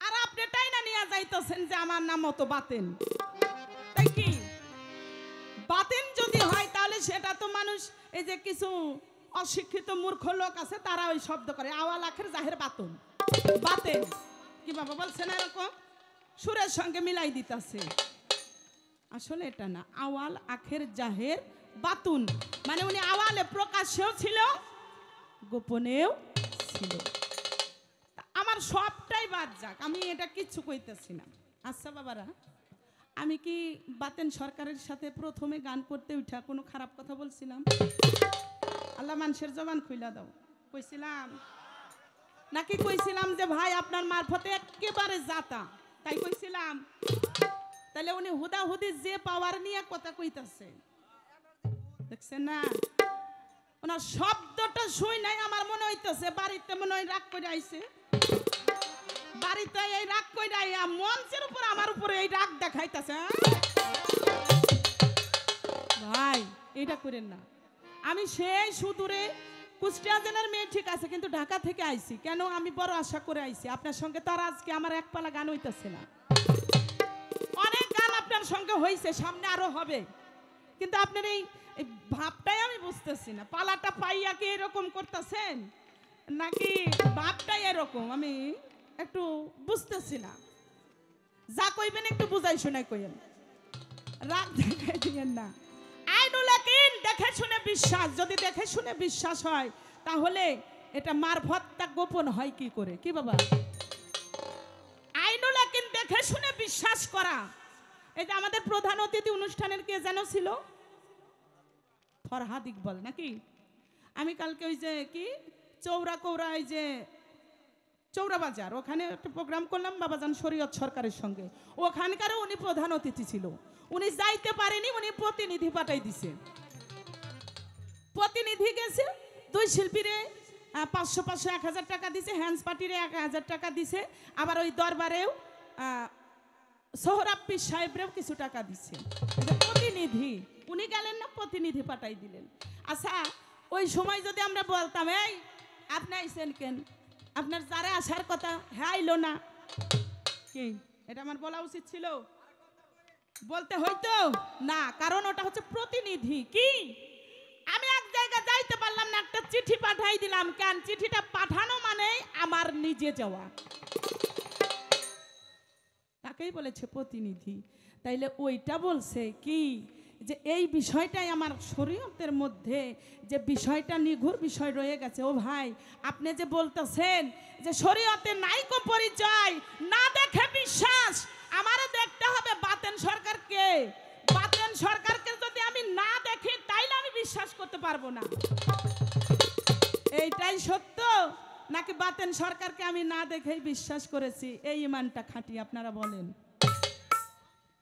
আর আপনি টাইনা নিয়ে যাইতেছেন যে আমার নামও তো বাতেন, তাই কি বাতেন যদি হয় তাহলে সেটা তো মানুষ এই যে কিছু অশিক্ষিত মূর্খ লোক আছে তারা ওই শব্দ করে আওয়াল আখের জাহের বাতুন বাতেন, কি বাবা বলছেন এরকম সুরের সঙ্গে মিলাই দিতেছে। আসলে এটা না, আওয়াল আখের জাহের বাতুন মানে উনি আওয়ালে প্রকাশ্যেও ছিল গোপনেও ছিল। আমার সবটাই বাদ যাক, আমি এটা কিচ্ছু কইতেছি না। আচ্ছা বাবারা, আমি কি বাতেন সরকারের সাথে প্রথমে গান করতে উঠা কোনো খারাপ কথা বলছিলাম? আল্লাহ মানুষের জবান খুইলা দাও, কইছিলাম নাকি কইছিলাম যে ভাই আপনার মারফতে একেবারে যাতা, তাই কইছিলাম? তাহলে উনি হুদা হুদি যে পাওয়ার নিয়ে কথা কইতাছে দেখছেন না, ওনার শব্দটা শুই নাই আমার মনে হইতেছে বাড়িতে মনে হয় রাগ করে আইছে, বাড়িতে এই রাগ করে আইয়া মঞ্চের উপর আমার উপরে এই রাগ দেখাইতেছে। ভাই এটা করেন না, আমি সেই সুদূরে কুষ্টিয়া জেলার মেয়ে ঠিক আছে কিন্তু ঢাকা থেকে আইছি, কেন আমি বড় আশা করে আইছি আপনার সঙ্গে, তো আর আজকে আমার এক পালা গান হইতেছে না, অনেক গান আপনার সঙ্গে হয়েছে, সামনে আরো হবে, কিন্তু আপনার এই ভাবটাই আমি বুঝতেছি না, পালাটা পাইয়া কি এরকম করতেছেন নাকি ভাবটাই এরকম আমি একটু বুঝতেছি না। যা কইবেন একটু বুঝাই শোনাই কইেন, রাগ দেখাই দিয়েন না। আইনুল ইয়াকিন দেখে শুনে বিশ্বাস, যদি দেখে শুনে বিশ্বাস হয় তাহলে এটা মারফতটা গোপন হয় কি করে, কি বাবা? আইনুল ইয়াকিন দেখে শুনে বিশ্বাস করা। এই যে আমাদের প্রধান অতিথি অনুষ্ঠানের কে যেন ছিল, ফরহাদ ইকবাল নাকি? আমি কালকে ওই যে কি চৌরা কৌরা এই যে চৌরা বাজার ওখানে একটা প্রোগ্রাম করলাম বাবাজান শরীয়ত সরকারের সঙ্গে, ওখানকার উনি প্রধান অতিথি ছিল, উনি যাইতে পারেনি, উনি প্রতিনিধি পাঠাই দিছে, প্রতিনিধি গেছে, দুই শিল্পীরে 500 1000 টাকা দিছে, হ্যান্ডস পার্টিরে 1000 টাকা দিছে, আবার ওই দরবারেও সোহরাব পীর সাহেবরেও কিছু টাকা দিছে, প্রতিনিধি উনি গেলেন না, প্রতিনিধি পাঠাই দিলেন। আচ্ছা ওই সময় যদি আমরা বলতাম এই আপনি আইছেন কেন, আপনার যারা আসার কথা হ্যাঁ আইলো না, কি এটা আমার বলা উচিত ছিল? বলতে হইতো না, কারণ ওটা হচ্ছে প্রতিনিধি। কি আমি এক জায়গায় যাইতে পারলাম না, একটা চিঠি পাঠাই দিলাম, কেন চিঠিটা পাঠানো মানে আমার নিজে যাওয়া, তাকেই বলেছে প্রতিনিধি। তাইলে ওইটা বলছে কি যে এই বিষয়টাই আমার শরীয়তের মধ্যে যে বিষয়টা নিঘুর বিষয় রয়ে গেছে। ও ভাই আপনি যে বলতেছেন যে শরীয়তে নাইকো পরিচয়, না দেখে বিশ্বাস, আমারও দেখতে হবে বাতেন সরকারকে, বাতেন সরকারকে যদি আমি না দেখি তাইলে আমি বিশ্বাস করতে পারবো না। এইটাই সত্য নাকি বাতেন সরকারকে আমি না দেখেই বিশ্বাস করেছি, এই ইমানটা খাঁটি? আপনারা বলেন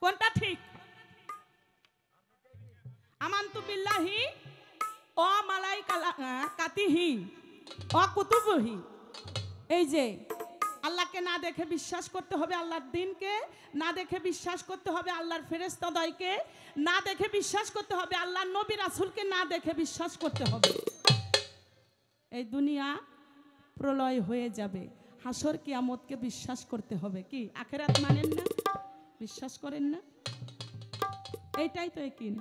কোনটা ঠিক? আমানতু বিল্লাহি ও মালাইকাতিহি ও কুতুবিহি, এই যে আল্লাহকে না দেখে বিশ্বাস করতে হবে, আল্লাহর দ্বীনকে না দেখে বিশ্বাস করতে হবে, আল্লাহর ফেরেশতাদ্বয়কে না দেখে বিশ্বাস করতে হবে, আল্লাহর নবী রাসূলকে না দেখে বিশ্বাস করতে হবে। এই দুনিয়া প্রলয় হয়ে যাবে, হাসর কিয়ামতকে বিশ্বাস করতে হবে। কি আখিরাত মানেন না, বিশ্বাস করেন না? এইটাই তো ইয়াকিন।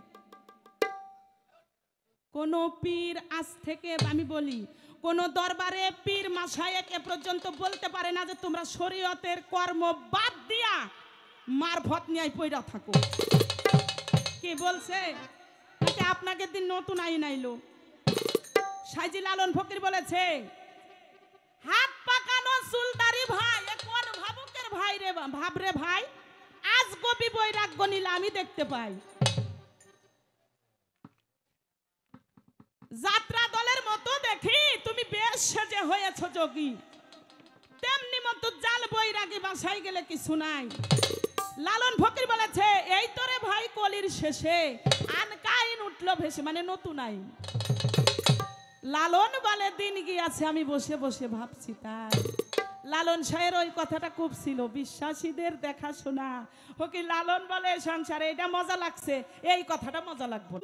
কোন পীর আজ থেকে আমি বলি, কোন দরবারে পীর মাশায়েখ এ পর্যন্ত বলতে পারে না যে তোমরা শরীয়তের কর্ম বাদ দিয়া মারফত নিয়ে পয়রা থাকো। কি বলছে? নাকি আপনাকে দিন নতুন আইন আইলো? সাইজি লালন ফকির বলেছে হাত পাকানো চুলদারি ভাই, এ কোন ভাবুকের ভাই রে, ভাবরে ভাই, আজ গবি বৈরাগ্য নিলে আমি দেখতে পাই। যাত্রা দলের মতো দেখি তুমি বেশ সেজে হয়েছ যোগী, তেমনি মতো জাল বৈরাগী বাসায় গেলে কিছু নাই। লালন ফকির বলেছে এই তোরে ভাই কলির শেষে আনকাইন উঠলো ভেসে, মানে নতুন আইন। লালন বলে দিন গিয়াছে আমি বসে বসে ভাবছি তাই। লালন সাহের ওই কথাটা খুব ছিল, বিশ্বাসীদের দেখাশোনা। ও কি লালন বলে সংসারে এটা মজা লাগছে, এই কথাটা মজা লাগবে।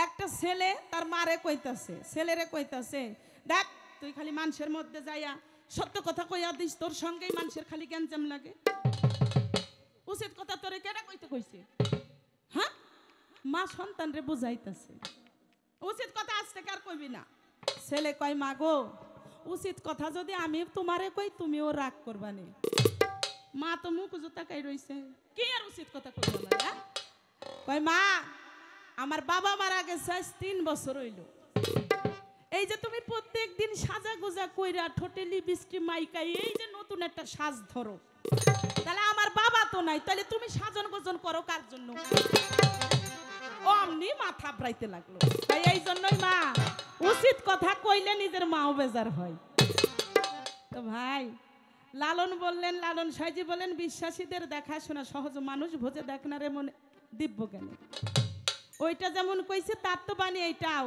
একটা ছেলে তার মারে কইতাছে, ছেলেরে কইতাছে, দেখ তুই খালি মানুষের মধ্যে যাইয়া সত্য কথা কইয়া দিস, তোর সঙ্গেই মানুষের খালি গ্যাঞ্জাম লাগে। উচিত কথা তোরে কেডা কইতে কইছে? হ্যাঁ, মা সন্তান রে বুঝাইতেছে উচিত কথা আজ থেকে আর কইবি না। ছেলে কয় মা গো, উচিত কথা যদি আমি তোমারে কই তুমিও রাগ করবানি। মা তো মুখ জুতাকাই রইছে, কি আর উচিত কথা কইব না। কয় মা, আমার বাবা মারা গেছে আজ 3 বছর হইল, এই যে তুমি প্রত্যেক দিন সাজা গোজা কইরা ঠোঁটে লিপস্টিক মাইকাই এই যে নতুন একটা সাজ ধরো, তাহলে আমার বাবা তো নাই, তাহলে তুমি সাজন গোজন করো কার জন্য? অমনি মাথা ব্রাইতে লাগলো। তাই এই জন্যই মা, উচিত কথা কইলে নিজের মাও বেজার হয়। তো ভাই লালন বললেন, লালন সাইজি বলেন, বিশ্বাসীদের দেখাশোনা সহজ, মানুষ ভোজে দেখ না রে মনে দিব্য কেন? ওইটা যেমন কইছে তার তো বাণী এইটাও।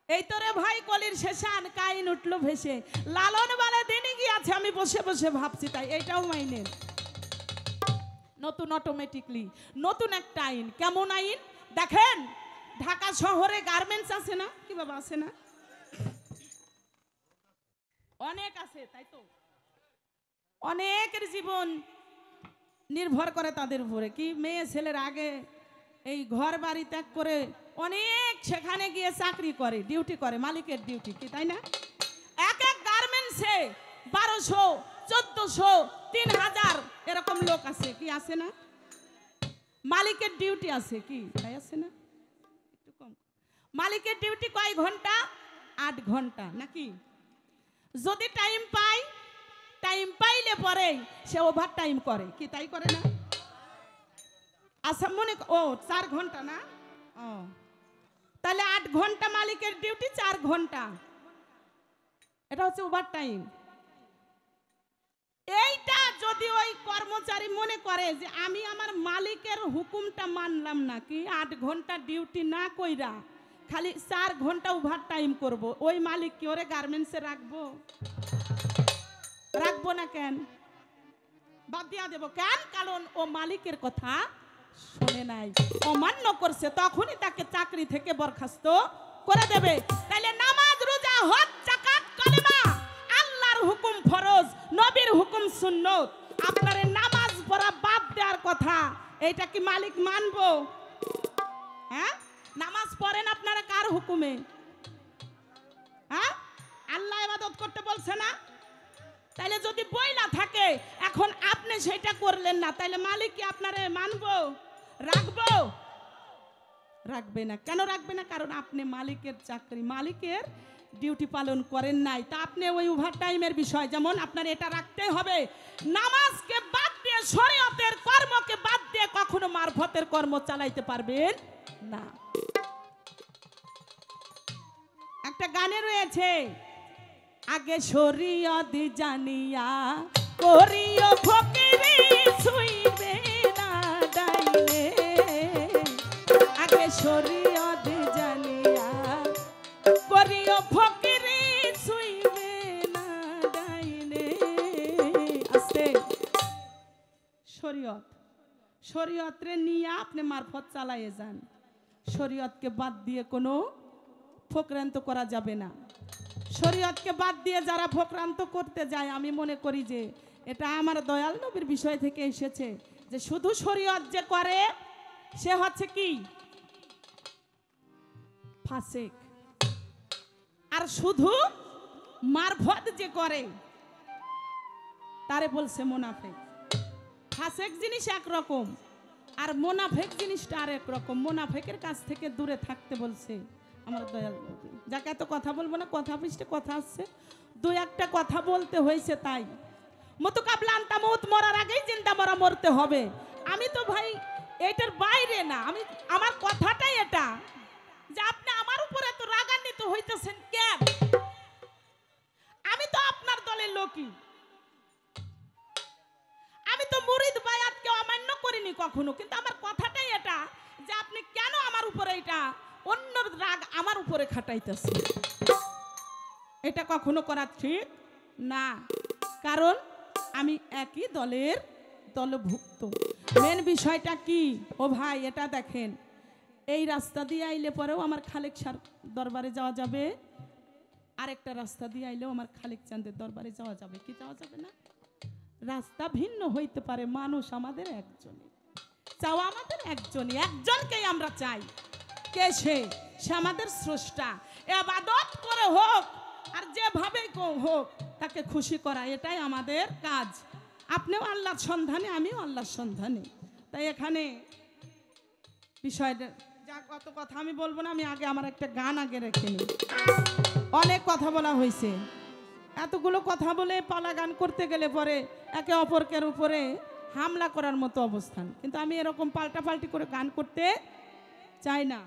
এই তোরে ভাই কলির শেষান কাইন উঠলো ভেসে, লালন বলে দিনই গিয়াছে আমি বসে বসে ভাবছি তাই। এইটাও মাইনেন নতুন, অটোমেটিকলি নতুন একটা আইন। কেমন আইন দেখেন, ঢাকা শহরে গার্মেন্টস আছে না? কি বাবা আছে না? অনেক আছে, তাই তো অনেকের জীবন নির্ভর করে তাদের উপরে। কি মেয়ে ছেলের আগে এই ঘর বাড়ি ত্যাগ করে অনেক সেখানে গিয়ে চাকরি করে, ডিউটি করে, মালিকের ডিউটি, কি তাই না? এক এক গার্মেন্টসে 1200, 1400, 3000 এরকম লোক আছে, কি আছে না? মালিকের ডিউটি আছে, কি তাই আছে না? একটু কম। মালিকের ডিউটি কয় ঘন্টা? 8 ঘন্টা নাকি? যদি টাইম পায়, টাইম পাইলে পরে সে ওভার টাইম করে, কি তাই করে না? আচ্ছা মনে, ও 4 ঘন্টা না? ও তাহলে 8 ঘন্টা মালিকের ডিউটি, 4 ঘন্টা এটা হচ্ছে ওভার টাইম। এইটা যদি ওই কর্মচারী মনে করে যে আমি আমার মালিকের হুকুমটা মানলাম না, কি 8 ঘন্টা ডিউটি না কইরা খালি 4 ঘন্টা ওভার টাইম করব, ওই মালিক কি ওরে গার্মেন্টসে রাখবো? রাখবো না। কেন? বাদ দিয়া দেব। কেন? কারণ ও মালিকের কথা শুনে নাই, অমান্য করছে, তখনই তাকে চাকরি থেকে বরখাস্ত করে দেবে। তাইলে নামাজ, রোজা, হজ, যাকাত, কালেমা, আল্লাহর হুকুম ফরজ, নবীর হুকুম সুন্নত, আপনার নামাজ পড়া বাদ দেওয়ার কথা, এইটা কি মালিক মানবো? হ্যাঁ, নামাজ পড়েন আপনারা কার হুকুমে? হ্যাঁ, আল্লাহ ইবাদত করতে বলছে না? তাইলে যদি বইলা থাকে এখন আপনি সেটা করলেন না, তাইলে মালিক কি আপনারে মানবো? রাখবো? রাখবে না। কেন রাখবে না? কারণ আপনি মালিকের চাকরি, মালিকের ডিউটি পালন করেন নাই। তা আপনি ওই ওভার টাইমের বিষয়, যেমন আপনার এটা রাখতে হবে, নামাজকে বাদ দিয়ে, শরীয়তের কর্মকে বাদ দিয়ে কখনো মারফতের কর্ম চালাইতে পারবেন না। একটা গানে রয়েছে, আগে শরীয়ত জানিয়া করিও ফকিরি ছুইবে না ডাইনে, আগে শরীয়ত জানিয়া করিও ফকিরি ছুইবে না ডাইনে। আস্তে, শরীয়ত, শরীয়তরে নিয়ে আপনি মারফত চালাইয়ে যান, শরীয়তকে বাদ দিয়ে কোনো ফকরান্ত করা যাবে না। শরীয়তকে বাদ দিয়ে যারা ফকরান্ত করতে যায়, আমি মনে করি যে এটা আমার দয়াল নবীর বিষয় থেকে এসেছে, যে শুধু শরীয়ত যে করে সে হচ্ছে কি ফাসিক, আর শুধু মারফত যে করে তারে বলছে মুনাফিক। ফাসিক জিনিস একরকম, আর মুনাফিক জিনিসটা আর এক রকম। মুনাফিকের কাছ থেকে দূরে থাকতে বলছে আমার দয়াল নবী। যাকে এত কথা বলবো না, কথা পৃষ্ঠে কথা আসছে, 2-1টা কথা বলতে হয়েছে। তাই মতুকাবলান্তা মুত, মরার আগেই চিন্তা মরা মরতে হবে। আমি তো ভাই এইটার বাইরে না, আমি আমার কথাটাই এটা, যে আপনি আমার উপরে এত রাগান্বিত হইতেছেন কেন? আমি তো আপনার দলের লোকই, আমি তো মুরিদ বায়াতকে অমান্য করিনি কখনো, কিন্তু আমার কথাটাই এটা যে আপনি কেন আমার উপরে এটা অন্য রাগ আমার উপরে খাটাইতেছে। এটা কখনো করা ঠিক না, কারণ আমি একই দলের দলভুক্ত। মেন বিষয়টা কি ও ভাই, এটা দেখেন, এই রাস্তা দিয়ে আইলে পরেও আমার খালেক সার দরবারে যাওয়া যাবে, আরেকটা রাস্তা দিয়ে আইলেও আমার খালেক চাঁদের দরবারে যাওয়া যাবে কি যাওয়া যাবে না? রাস্তা ভিন্ন হইতে পারে, মানুষ আমাদের একজনই, চাওয়া আমাদের একজনই, একজনকেই আমরা চাই। কে সে? সে আমাদের স্রষ্টা। ইবাদত করে হোক আর যেভাবেই হোক তাকে খুশি করা, এটাই আমাদের কাজ। আপনিও আল্লাহর সন্ধানে, আমিও আল্লাহর সন্ধানে। তাই এখানে বিষয়টা যা, কত কথা আমি বলবো না, আমি আগে আমার একটা গান আগে রেখে নিই। অনেক কথা বলা হয়েছে, এতগুলো কথা বলে পালা গান করতে গেলে পরে একে অপরকের উপরে হামলা করার মতো অবস্থান, কিন্তু আমি এরকম পাল্টাপাল্টি করে গান করতে চাই না।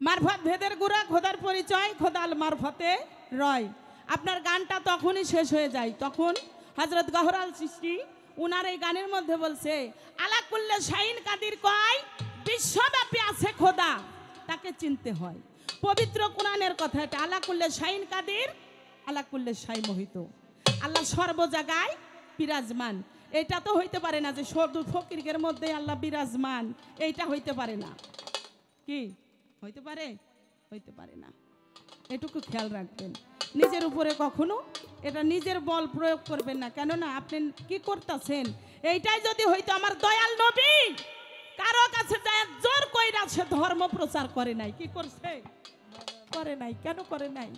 মারফত ভেদের গুড়া, খোদার পরিচয়, খোদাল মারফতে রয়। আপনার গানটা তখনই শেষ হয়ে যায়, তখন হযরত গহরাল সৃষ্টি উনার এই গানের মধ্যে বলছে, আলা কুল্লে শাইন কাদির কয়, বিশ্বব্যাপী আছে খোদা, তাকে চিনতে হয়। পবিত্র কোরআনের কথা এটা, আলা কুল্লে শাইন কাদির, আলা কুল্লে শাই মোহিত। আল্লাহ সর্ব জায়গায় বিরাজমান। এটা তো হইতে পারে না যে শুধু ফকিরের মধ্যে আল্লাহ বিরাজমান, এইটা হইতে পারে না। কি হইতে পারে? হইতে পারে না। এটুকু খেয়াল রাখবেন, নিজের উপরে কখনো এটা নিজের বল প্রয়োগ করবেন না। কেননা আপনি কি করতেছেন, এইটাই যদি হইতো আমার দয়াল নবী কারো কাছে যায় জোর কইরা সে ধর্ম প্রচার করে নাই, কি করছে? করে নাই। কেন করে নাই?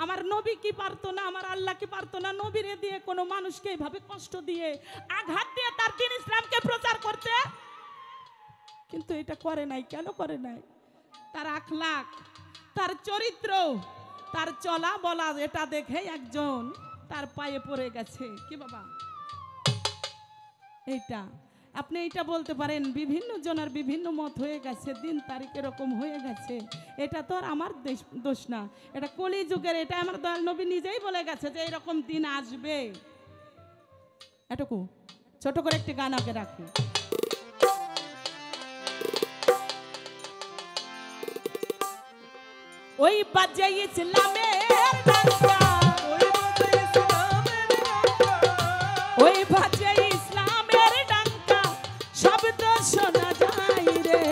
আমার নবী কি পারতো না? আমার আল্লাহ কি পারতো না নবীরে দিয়ে কোনো মানুষকে এইভাবে কষ্ট দিয়ে আঘাত দিয়ে তার দ্বীন ইসলামকে প্রচার করতে? কিন্তু এটা করে নাই। কেন করে নাই? তার আখলাক, তার চরিত্র, তার চলা বলা, এটা দেখে একজন তার পায়ে পড়ে গেছে। কি বাবা, এইটা আপনি এইটা বলতে পারেন বিভিন্ন জনের বিভিন্ন মত হয়ে গেছে, দিন তারিখ এরকম হয়ে গেছে, এটা তো আর আমার দোষ না, এটা কলি যুগের। এটা আমার দয়াল নবী নিজেই বলে গেছে যে এরকম দিন আসবে। এটুকু ছোট করে একটি গান আগে রাখি। ওই বাজে ইসলামের ডাঙ্গা, ওই বাজে ইসলামের ডাঙ্গা, শব্দ শোনা যায় রে,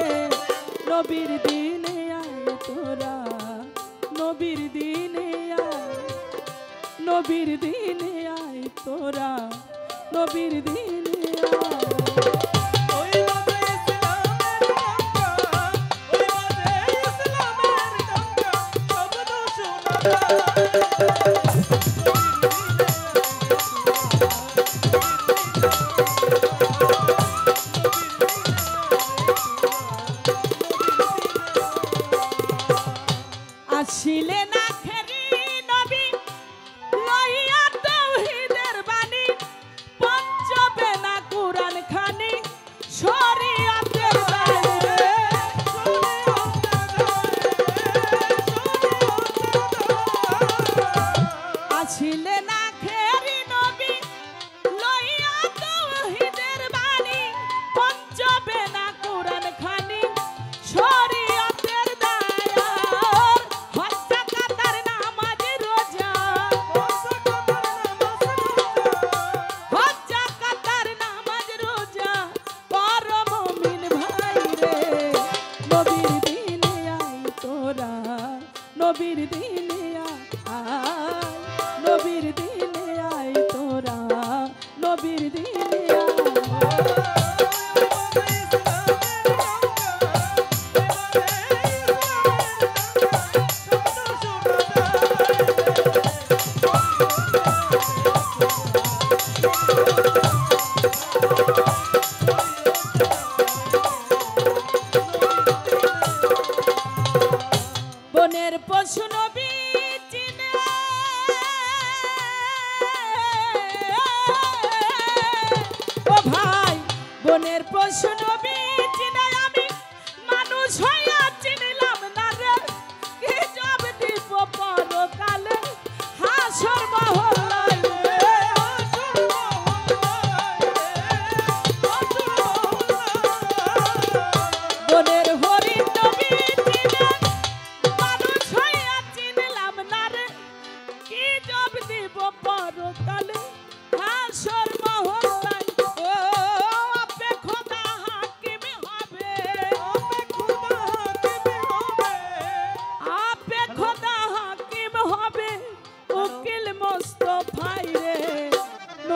নবীর দিনে আয় তোরা, নবীর দিনে আয়, নবীর দিনে আয় তোরা, নবীর দিনে আয়। আসিলে না খেরি নবী লইয়া তাওহীদের বাণী, পঞ্চবে না কুরআন খানি, শরীয়তের বাইরে আসিলে না খেরি নবী লইয়া তাওহীদের বাণী, পঞ্চবে না কুরআন খানি, শরীয়তের দায়ার, হজ যাকাত নামাজ রোজা, হজ যাকাত নামাজ রোজা, পর মুমিন ভাই রে, নবীর দিনে আয় তোরা, নবীর দিনে আয়, নবীর দিনে আয় তোরা, নবীর দিনে আয়। বনের পশু নবী চিনে, ও ভাই বনের পশু নবী চিনে, আমি মানুষ হইয়া চিনিলাম না রে, কি জব দিব পরকালে হাসর মহল্লায় রে, বনের হরিণ নবী চিনে,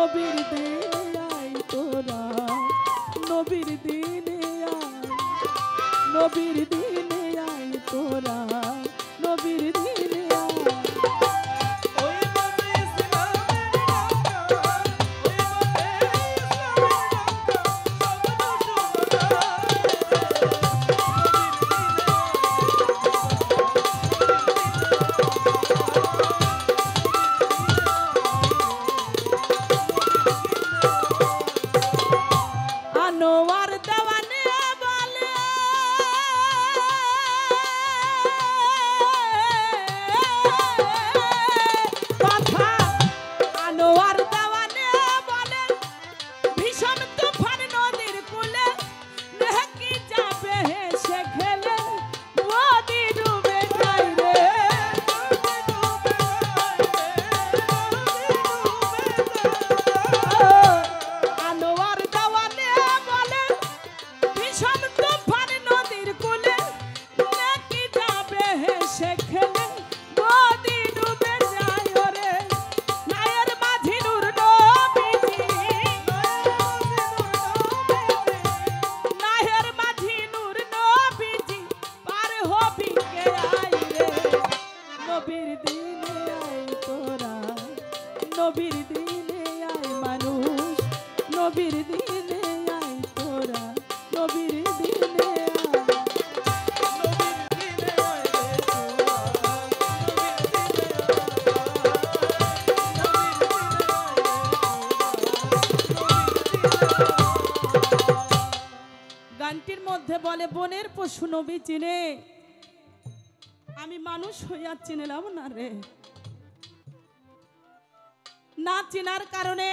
নবীর দিনে আয় তোরা, নবীর দিনে আয়, নবীর দিনে আয় তোরা, নবীর দিনে আয়। ওই বনে ইসলামের ডাকা, ওই বনে ইসলামের ডাকা, শব্দ আনোয়ার দেওয়ানে বলে কথা, আনোয়ার দেওয়ানে বলে ভীষণ তুফান নদীর কূলে নেকি যাবে হেসে খেলে নদী ডুবে যায় রে। আনোয়ার দেওয়ানে বলে ভীষণ তুফান নদীর কূলে নেকি যাবে হেসে খেলে নদী ডুবে যায় রে। নায়ের মাঝি নূর নবীজি, নায়ের মাঝি নূর নবীজি পার হবি কে আই রে। নবীর দিনে আয় তোরা, নবীর দিনে আয় মানুষ, নবীর দিনে আয় তোরা, নবীর দিনে আয়। গানটির মধ্যে বলে বনের পশু নবী চিনে, আমি মানুষ হইয়া চিনলাম না রে। না চিনার কারণে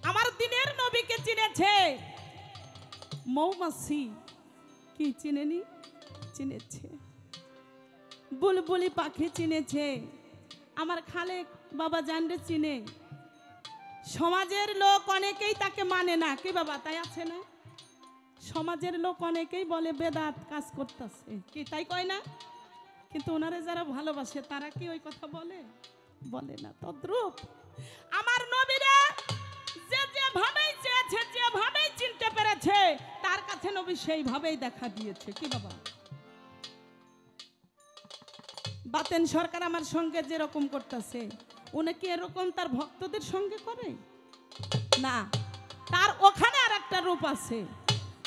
আমার দিনের নবীকে চিনেছে মৌমাছি, কি চিনেনি? চিনেছে। বুলবুলি পাখি চিনেছে, আমার খালেক বাবা জানরে চিনে। সমাজের লোক অনেকেই তাকে মানে না, কি বাবা তাই আছে না? সমাজের লোক অনেকেই বলে বেদাত কাজ করতেছে, কি তাই কয় না? কিন্তু ওনারে যারা ভালোবাসে তারা কি ওই কথা বলে? বলে না। তদ্রূপ আমার নবীরা যে যেভাবেই চেয়েছে, যেভাবেই চিনতে পেরেছে, তার কাছে নবী সেইভাবেই দেখা দিয়েছে, কি বাবা? বাতেন সরকার আমার সঙ্গে যেরকম করতেছে, উনি কি এরকম তার ভক্তদের সঙ্গে করে না? তার ওখানে আর একটা রূপ আছে।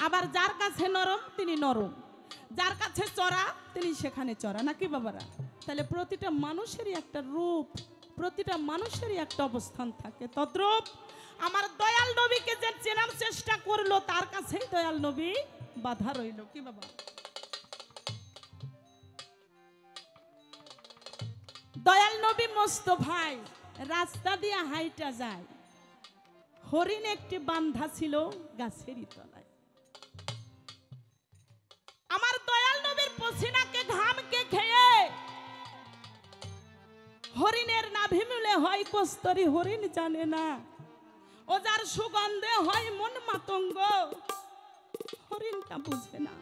আবার যার কাছে নরম তিনি নরম, যার কাছে চড়া তিনি সেখানে চড়া, নাকি বাবারা? তাহলে প্রতিটা মানুষেরই একটা রূপ, প্রতিটা মানুষেরই একটা অবস্থান থাকে। তদ্রূপ আমার দয়াল নবীকে যে চেনার চেষ্টা করলো, তার কাছেই দয়াল নবী বাধা রইল, কি বাবা? দয়াল নবী মোস্তফায় রাস্তা দিয়ে হাইটা যায়, হরিণ একটি বান্ধা ছিল গাছেরই তলায়। আমার দয়াল নবীর পসিনাকে ঘামকে খেয়ে হরিণের নাভি মিলে হয় কস্তরি, হরিণ জানে না। ও যার সুগন্ধে হয় মন মাতঙ্গ, হরিণটা বুঝে না।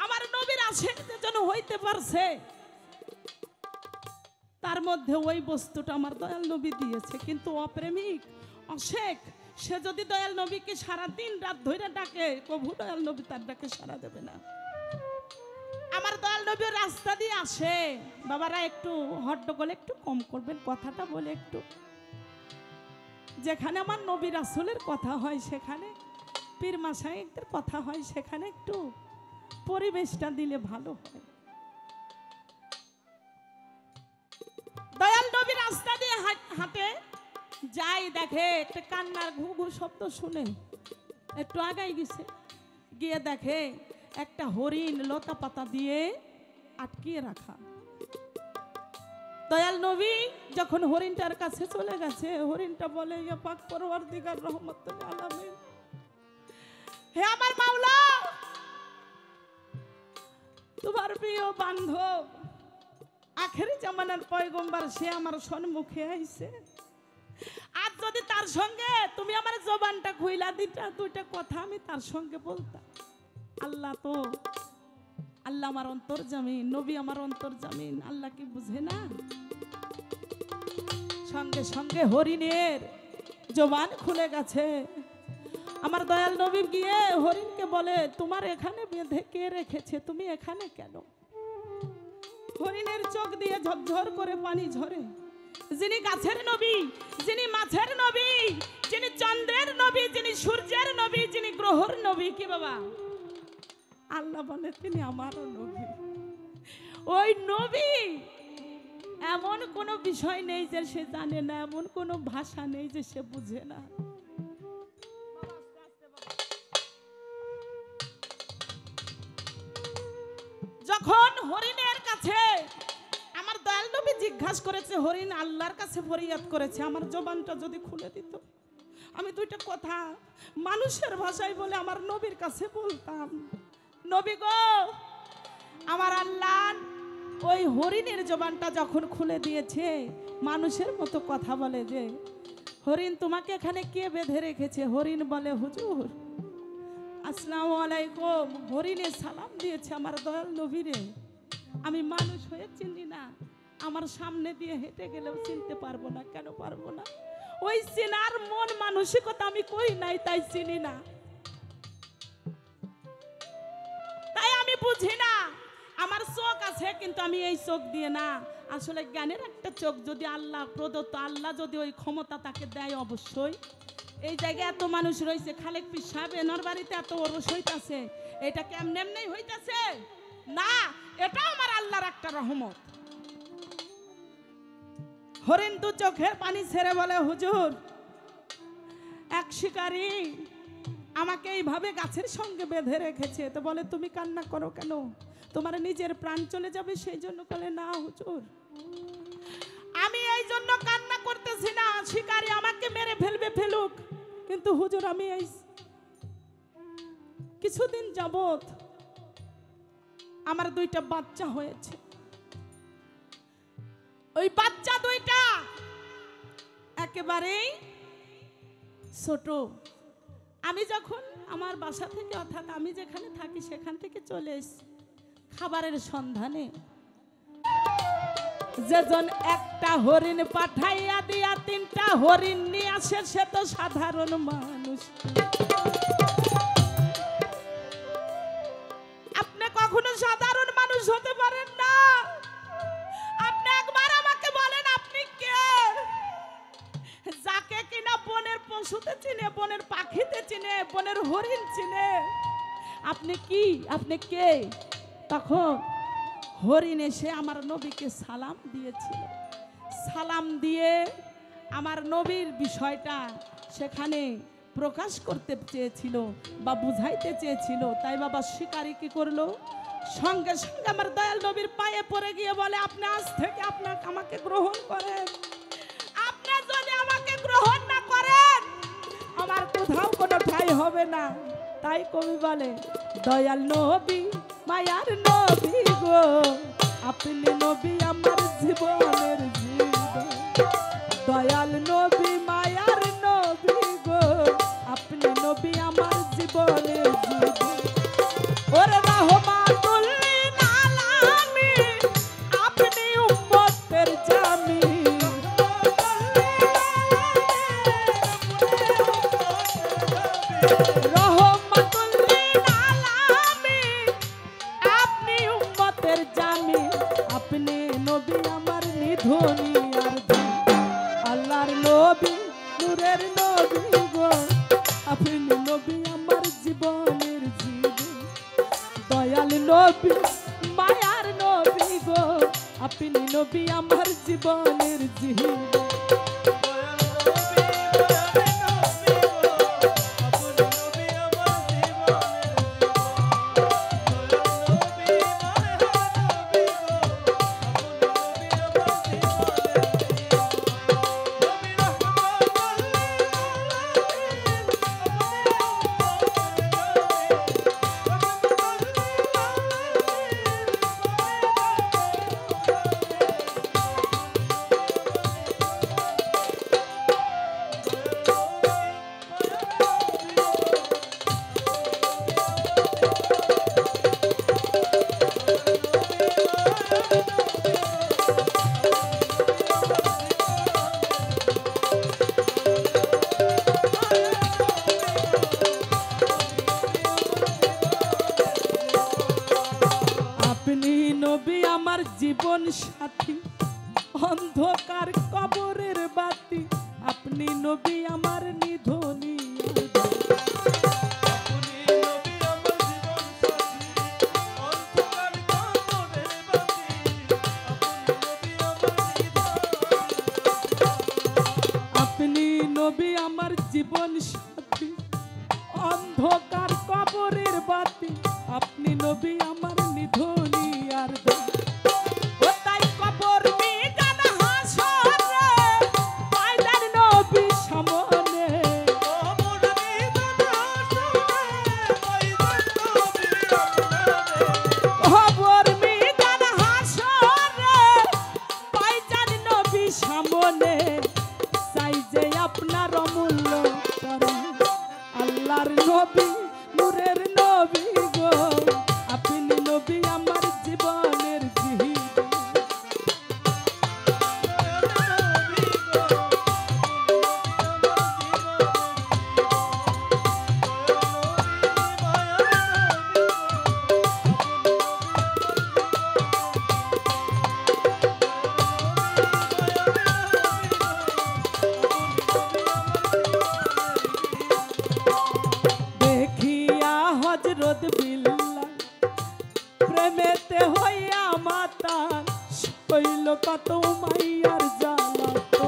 আমার নবীর আশেক যেন হইতে পারছে, তার মধ্যে ওই বস্তুটা আমার দয়াল নবী দিয়েছে। কিন্তু অপ্রেমিক অশেক সে যদি দয়াল নবীকে সারা দিন রাত ধরে ডাকে, কবু দয়াল নবী তার ডাকে সারা দেবে না। আমার দয়াল নবী রাস্তা দিয়ে আসে, বাবারা একটু হট্টগোল একটু কম করবেন, কথাটা বলে একটু। যেখানে আমার নবী রাসূলের কথা হয়, সেখানে পীর মাশায়েখদের কথা হয়, সেখানে একটু পরিবেশটা দিলে ভালো হয়। দয়াল নবী রাস্তা দিয়ে হাঁটে যাই, দেখে একটা কান্নার ঘু ঘু শব্দ শুনে একটু আগাই গেছে, গিয়ে দেখে একটা হরিণ লতা পাতা দিয়ে আটকিয়ে রাখা। দয়াল নবী যখন হরিণটার কাছে চলে গেছে, হরিণটা বলে, ইয়া পাক পরওয়ারদিগার রহমাতুল আলামিন, হে আমার মাওলা, তোমার প্রিয় বান্ধব আখেরি জামানার পয়গম্বর সে আমার সম্মুখে আইছে। আজ যদি তার সঙ্গে তুমি আমার জবানটা খুইলা দিতা, দুইটা কথা আমি তার সঙ্গে বলতাম। আল্লাহ তো, আল্লাহ আমার অন্তর্জামিন, নবী আমার অন্তর্জামিন, আল্লাহ কি বুঝে না? সঙ্গে সঙ্গে হরিণের জবান খুলে গেছে। আমার দয়াল নবী গিয়ে হরিণকে বলে, তোমার এখানে বেঁধে কে রেখেছে, তুমি এখানে কেন? হরিণের চোখ দিয়ে ঝরঝর করে পানি ঝরে। যিনি গাছের নবী, যিনি মাছের নবী, যিনি চন্দ্রের নবী, যিনি সূর্যের নবী, যিনি গ্রহর নবী, কি বাবা? আল্লাহ বলে তিনি আমারও নবী। ওই নবী এমন কোনো বিষয় নেই যে সে জানে না, এমন কোনো ভাষা নেই যে সে বুঝে না। যখন হরিণের কাছে আমার দয়াল নবী জিজ্ঞাসা করেছে, হরিণ আল্লাহর কাছে ফরিয়াদ করেছে, আমার জবানটা যদি খুলে দিত, আমি দুইটা কথা মানুষের ভাষায় বলে আমার নবীর কাছে বলতাম। নবী গো, আমার আল্লাহ ওই হরিণের জবানটা যখন খুলে দিয়েছে, মানুষের মতো কথা বলে যে, হরিণ তোমাকে এখানে কে বেঁধে রেখেছে? হরিণ বলে, হুজুর আসসালামু আলাইকুম। হরিণে সালাম দিয়েছে আমার দয়াল নবীরে। আমি মানুষ হয়ে চিনি না, আমার সামনে দিয়ে হেঁটে গেলেও চিনতে পারবো না। কেন পারবো না? ওই চেনার মন মানসিকতা আমি করি নাই, তাই চিনি না, তাই আমি বুঝি না। আমার চোখ আছে কিন্তু আমি এই চোখ দিয়ে না, আসলে জ্ঞানের একটা চোখ যদি আল্লাহ প্রদত্ত, আল্লাহ যদি ওই ক্ষমতা তাকে দেয়, অবশ্যই এই জায়গায় এত মানুষ রয়েছে, খালেক পীর সাহেব এনার বাড়িতে এত ওরস হইতাছে, এটা কেমনে এমনি হইতাছে না, এটাও আমার আল্লাহর একটা রহমত। হরিণ দু চোখের পানি ছেড়ে বলে, হুজুর এক শিকারী আমাকে এইভাবে গাছের সঙ্গে বেঁধে রেখেছে। তো বলে, তুমি কান্না করো কেন? তোমার নিজের প্রাণ চলে যাবে সেই জন্য? বলে, না হুজুর, আমি এই জন্য কান্না করতেছি না, শিকারী আমাকে মেরে ফেলবে, ফেলুক, কিন্তু হুজুর আমি এই কিছুদিন যাবত আমার দুইটা বাচ্চা হয়েছে, ওই বাচ্চা দুইটা একেবারেই ছোট। আমি যখন আমার বাসা থেকে, অর্থাৎ আমি যেখানে থাকি সেখান থেকে চলে এসেছি খাবারের সন্ধানে, যেজন একটা হরিণ পাঠাইয়া দিয়া তিনটা হরিণ নিয়ে আসে, সে তো সাধারণ মানুষ। আপনি কখনো সাধারণ মানুষ হতে পারেন না। আপনি একবার আমাকে বলেন, আপনি কে? যাকে কিনা বনের পশুতে চিনে, বনের পাখিতে চিনে, বনের হরিণ চিনে, আপনি কি? আপনি কে? তখন হরিণ এসে আমার নবীকে সালাম দিয়েছিল। সালাম দিয়ে আমার নবীর বিষয়টা সেখানে প্রকাশ করতে চেয়েছিল বা বুঝাইতে চেয়েছিল। তাই বাবা শিকারী কি করলো? সঙ্গে সঙ্গে আমার দয়াল নবীর পায়ে পড়ে গিয়ে বলে, আপনি আজ থেকে আপনাকে আমাকে গ্রহণ করেন। আপনি যদি আমাকে গ্রহণ না করেন, আমার কোথাও কোনো ঠাঁই হবে না। তাই কবি বলে, দয়াল নবী মায়ার নবী গো, আপনি নবী আমার জীবনের জীবন। দয়াল নবী মায়ার নবী গো, আপনি নবী আমার জীবনের জীবন। ওরে রহমাতুল লিল আলামিন, আপনি উম্মতের জামিন। রহমাতুল লিল আলামিন, আপনি উম্মতের জামিন। আপনি নবী আমার নিধনি আর ধন। আল্লাহর নবী নূরের নবী গো, আপনি নবী আমার জীবনের জীবন। দয়াল নবী মায়ার নবী গো, আপনি নবী আমার জীবনের জীবন। জীবন সাথী অন্ধকার কবরের বাতি আপনি নবী আমার নিধনী আপনি নবী আমার জীবন সাথী অন্ধকার কবরের বাতি আপনি নবী আমার জীবন সাথী অন্ধকার কবরের বাতি আপনি নবী আমার নিধনী আর ও তাই কবর মিজান হাসরে পাইলেন নবী সামনে কবর মিজান হাসরে খবর মিজান হাসরে পাইলেন নবী সামনে চাই যে আপনার অমূল্য চরণ আল্লাহর নবী নূরের নবী গো আপনি নবী আমার জীবনের জীবন দেখিয়া হযরত বিল্লাল প্রেমেতে হইয়া মাতাল হইল কত মাইয়ার জ্বালা তো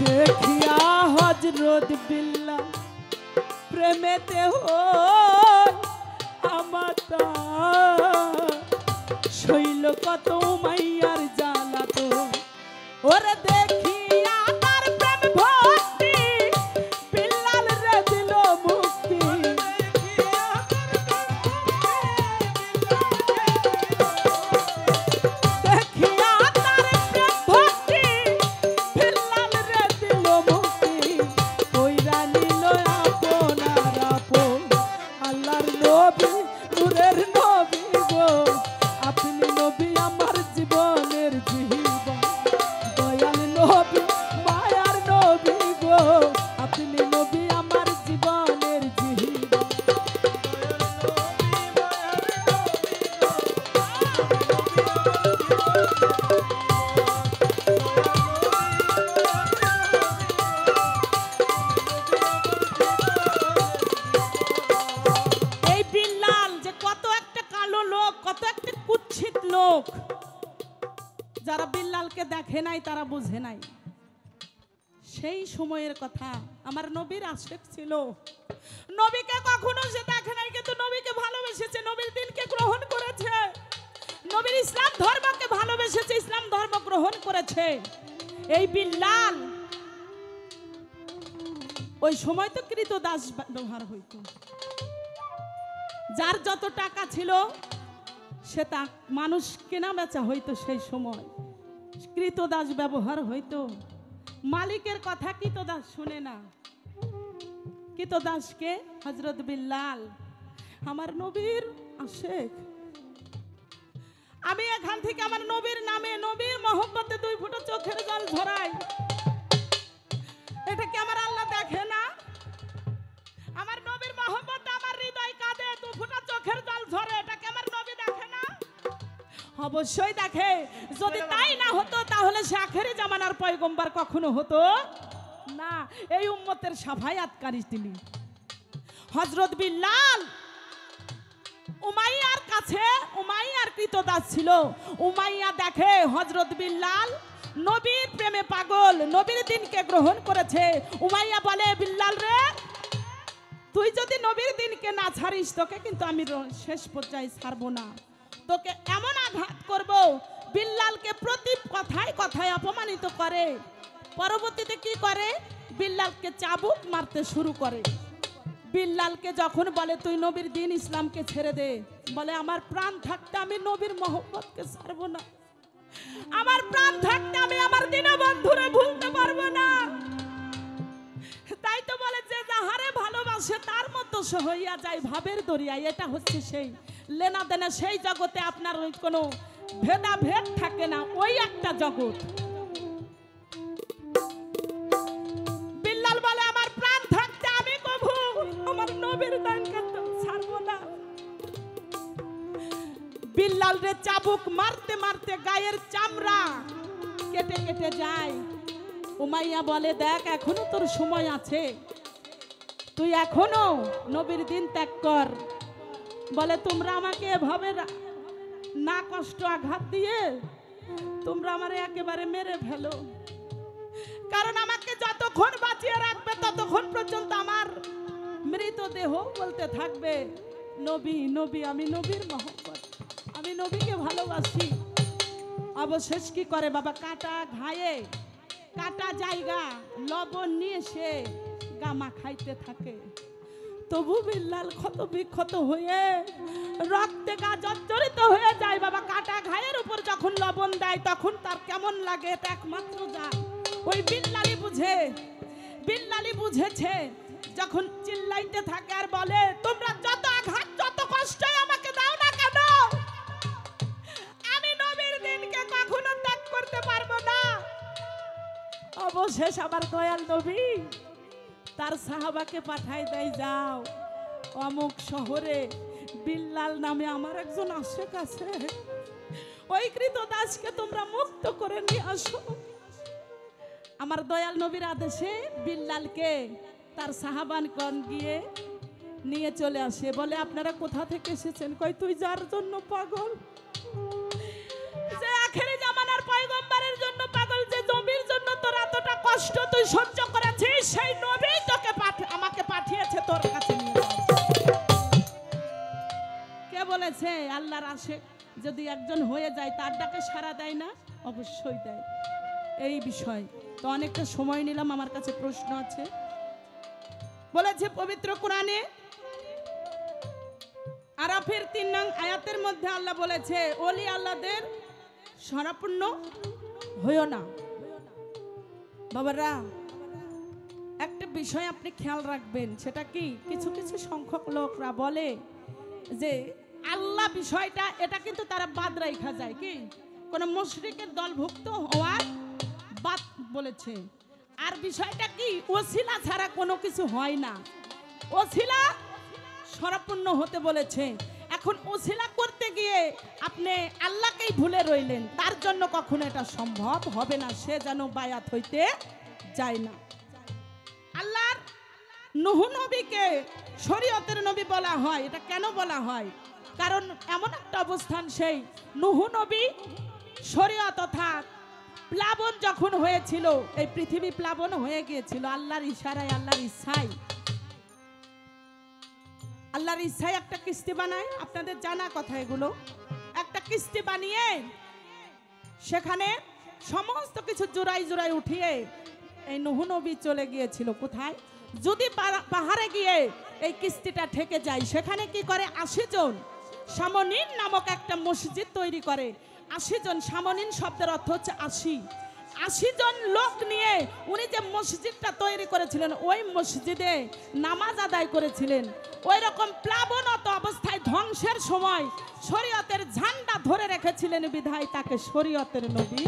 দেখিয়া হযরত বিল্লাল প্রেমেতে হই আমাতা শৈল কত মাইয়ার জ্বালা তো ওরে দেখিয়া তার প্রেম ভক্তি বিল্লাল রে দিল মুক্তি দেখিয়া তার প্রেম ভক্তি বিল্লাল রে দিল মুক্তি কইরা নিল আপনার আপন আল্লাহর নবী নূরের নবী গো আপনি নবী আমার জীবনের জীবন দয়াল নবী মায়ার নবী গো আপনি নবী আমার জীবনের জীবন এই বিল্লাল যে কত একটা কালো লোক কত একটা কুৎসিত লোক যারা বিল্লালকে দেখে নাই তারা বুঝে নাই সেই সময়ের কথা আমার নবীর আশিক ছিল নবীকে কখনো সে দেখে নাই কিন্তু নবীকে ভালোবেসেছে নবীর দিনকে গ্রহণ করেছে নবীর ইসলাম ধর্মকে ভালোবেসেছে ইসলাম ধর্ম গ্রহণ করেছে এই বিল্লাল ওই সময় তো কৃতদাস ব্যবহার হইতো যার যত টাকা ছিল সে তা মানুষ কেনা বেচা হইতো সেই সময় কৃতদাস ব্যবহার হইতো মালিকের কথা কৃতদাস শুনে না কৃতদাসকে হযরত বিল্লাল আমার নবীর আশিক আমি এখান থেকে আমার নবীর নামে নবীর মহব্বতে 2 ফোঁটা চোখের জল ঝরাই এটা কি আমার আল্লাহ দেখে না আমার নবীর মহব্বত আমার হৃদয় কাঁদে 2 ফোঁটা চোখের জল ঝরে এটা কি আমার নবী দেখে না অবশ্যই দেখে যদি তাই না হতো তাহলে সে আখেরি জামানার পয়গম্বর কখনো হতো না এই উম্মতের সাফায়াতকারী তিনি হযরত বিল্লাল উমাইয়ার কাছে উমাইয়ার কৃতদাস ছিল উমাইয়া দেখে হযরত বিল্লাল নবীর প্রেমে পাগল নবীর দিনকে গ্রহণ করেছে উমাইয়া বলে বিল্লাল রে তুই যদি নবীর দিনকে না ছাড়িস তোকে কিন্তু আমি শেষ পর্যায়ে ছাড়বো না, তোকে এমন আঘাত করব। বিল্লালকে প্রতি কথায় কথায় অপমানিত করে। পরবর্তীতে কি করে, বিল্লালকে চাবুক মারতে শুরু করে। বিল্লালকে যখন বলে তুই নবীর দিন ইসলামকে ছেড়ে দে, বলে আমার প্রাণ থাকতে আমি নবীর মহব্বতকে ছাড়বো না, আমার প্রাণ থাকতে আমি আমার দীনবন্ধুরে ভুলতে পারবো না। তাই তো বলে যে যাহারে ভালোবাসে তার মতো সে হইয়া যায় ভাবের দরিয়ায়। এটা হচ্ছে সেই লেনা দেনা, সেই জগতে আপনার ওই কোনো ভেদাভেদ থাকে না, ওই একটা জগৎ। বিল্লাল বলে আমার প্রাণ থাকতে আমি কবু আমার নবীর দানকে ছাড়বো না। বিল্লাল রে চাবুক মারতে মারতে গায়ের চামড়া কেটে কেটে যায়। উমাইয়া বলে দেখ এখনো তোর সময় আছে, তুই এখনো নবীর দিন ত্যাগ কর। বলে তোমরা আমাকে এভাবে না কষ্ট আঘাত দিয়ে তোমরা আমারে একেবারে মেরে ফেলো, কারণ আমাকে যতক্ষণ বাঁচিয়ে রাখবে ততক্ষণ পর্যন্ত আমার মৃতদেহ বলতে থাকবে নবী নবী, আমি নবীর মহব্বত, আমি নবীকে ভালোবাসি। অবশেষ কি করে বাবা, কাটা ঘায়ে কাটা জায়গা লবণ নিয়ে সে গামা খাইতে থাকে। তবু বিল্লাল ক্ষত বিক্ষত হয়ে রক্তে গা জর্জরিত হয়ে যায় বাবা। কাটা ঘায়ের উপর যখন লবণ দেয় তখন তার কেমন লাগে এটা একমাত্র যা ওই বিল্লালই বুঝে। বিল্লালই বুঝেছে। যখন চিল্লাইতে থাকে আর বলে তোমরা যত আঘাত যত কষ্ট আমাকে দাও না কেন, আমি নবীর দিনকে কখনো ত্যাগ করতে পারবো না। অবশেষ আমার দয়াল নবী তার সাহাবাকে পাঠাই দেয়, যাও অমুক শহরে বিল্লাল নামে আমার একজন আশেক আছে, ওই কৃতদাসকে তোমরা মুক্ত করে নিয়ে আসো। আমার দয়াল নবীর আদেশে বিল্লালকে তার সাহাবানগণ গিয়ে নিয়ে চলে আসে। বলে আপনারা কোথা থেকে এসেছেন? কই তুই যার জন্য পাগল, যে আখেরি জামানার পয়গম্বরের জন্য পাগল, যে নবীর জন্য তোর এতটা কষ্ট তুই সহ্য করেছিস, সেই নবী তোকে আমাকে পাঠিয়েছে তোর কাছে নিয়ে যাও। কে বলেছে আল্লাহর আশিক যদি একজন হয়ে যায় তার ডাকে সাড়া দেয় না? অবশ্যই দেয়। এই বিষয় তো অনেকটা সময় নিলাম, আমার কাছে প্রশ্ন আছে। বলেছে পবিত্র কোরআনে আরাফের ৩ নং আয়াতের মধ্যে আল্লাহ বলেছে ওলি আল্লাহদের শরণাপন্ন হইও না। বাবারা একটা বিষয় আপনি খেয়াল রাখবেন, সেটা কি কিছু কিছু সংখ্যক লোকরা বলে যে আল্লাহ বিষয়টা এটা কিন্তু তারা বাদ রাখা যায়, কি কোন মুশরিকের দলভুক্ত হওয়ার বাদ বলেছে। আর বিষয়টা কি ওসিলা ছাড়া কোনো কিছু হয় না, ওসিলা শরণাপন্ন হতে বলেছে। এখন ওসিলা করতে গিয়ে আপনি আল্লাহকেই ভুলে রইলেন, তার জন্য কখনো এটা সম্ভব হবে না, সে যেন বায়াত হইতে যায় না। আল্লাহর নূহ নবীকে শরীয়তের নবী বলা হয়, এটা কেন বলা হয়? কারণ এমন একটা অবস্থান, সেই নূহ নবী শরীয়ত অর্থাৎ প্লাবন যখন হয়েছিল, এই পৃথিবী প্লাবন হয়ে গিয়েছিল আল্লাহর ইশারায়, আল্লাহর ইচ্ছায়। আল্লাহর ইচ্ছায় একটা কিস্তি বানায়, আপনাদের জানা কথা এগুলো। একটা কিস্তি বানিয়ে সেখানে সমস্ত কিছু জোড়াই জোড়াই উঠিয়ে এই নূহ নবী চলে গিয়েছিল কোথায়? যদি পাহাড়ে গিয়ে এই কিস্তিটা ঠেকে যায়, সেখানে কি করে 80 জন সামনিন নামক একটা মসজিদ তৈরি করে। 80 জন, সামনিন শব্দের অর্থ হচ্ছে 80 জন লোক নিয়ে উনি যে মসজিদটা তৈরি করেছিলেন, ওই মসজিদে নামাজ আদায় করেছিলেন। ওই রকম প্লাবনত অবস্থায় ধ্বংসের সময় শরীয়তের ঝান্ডা ধরে রেখেছিলেন বিধায় তাকে শরীয়তের নবী।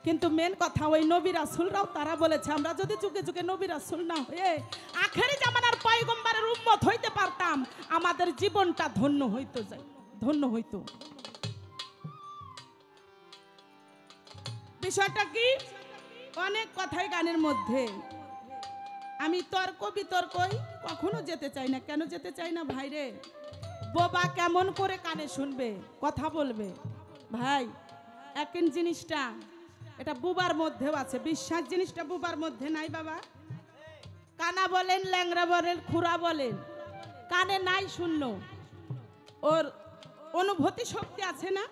কিন্তু মেন কথা ওই নবী রাসূলরাও তারা বলেছে আমরা যদি যুগে যুগে নবী রাসূল না হয়ে আখেরি জামানার পয়গম্বরের উম্মত হইতে পারতাম, আমাদের জীবনটা ধন্য হইতো, ধন্য হইতো। বিষয়টা কি? অনেক কথাই গানের মধ্যে, আমি তর্ক বিতর্কই কখনো যেতে চাই না। কেন যেতে চাই না ভাইরে? বোবা কেমন করে কানে শুনবে, কথা বলবে? ভাই একই জিনিসটা এটা বুবার মধ্যেও আছে, বিশ্বাস জিনিসটা বুবার মধ্যে নাই বাবা। কানা বলেন, ল্যাংড়া বলেন, খুড়া বলেন, কানে নাই শূন্য, ওর অনুভূতি শক্তি আছে না?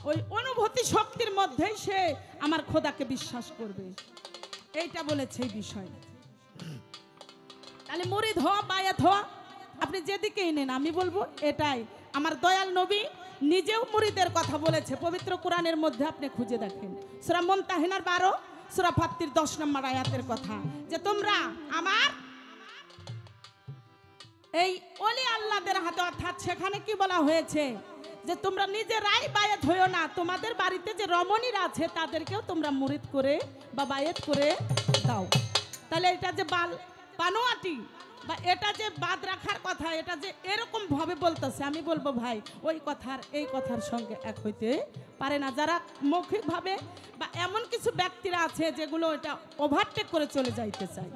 ওই অনুভূতি শক্তির মধ্যেই সে আমার খোদাকে বিশ্বাস করবে, এইটা বলেছে এই বিষয়। তাহলে মুরিদ হওয়া, বায়াত হওয়া, আপনি যেদিকেই নেন, আমি বলবো এটাই। আমার দয়াল নবী নিজেও মুরিদের কথা বলেছে পবিত্র কোরআনের মধ্যে, আপনি খুঁজে দেখেন সূরা মুনতাহিনার 12, সূরা ফাত্তির 10 নম্বর আয়াতের কথা, যে তোমরা আমার এই ওলি আল্লাহদের হাতে, অর্থাৎ সেখানে কি বলা হয়েছে, যে তোমরা নিজেরাই বায়াত হইও না, তোমাদের বাড়িতে যে রমণীরা আছে তাদেরকেও তোমরা মুরিদ করে বা বায়াত করে দাও। তাহলে এটা যে বানোয়াটি বা এটা যে বাদ রাখার কথা, এটা যে এরকম ভাবে বলতেছে, আমি বলবো ভাই ওই কথার এই কথার সঙ্গে এক হইতে পারে না। যারা মৌখিকভাবে বা এমন কিছু ব্যক্তিরা আছে যেগুলো এটা ওভারটেক করে চলে যাইতে চায়,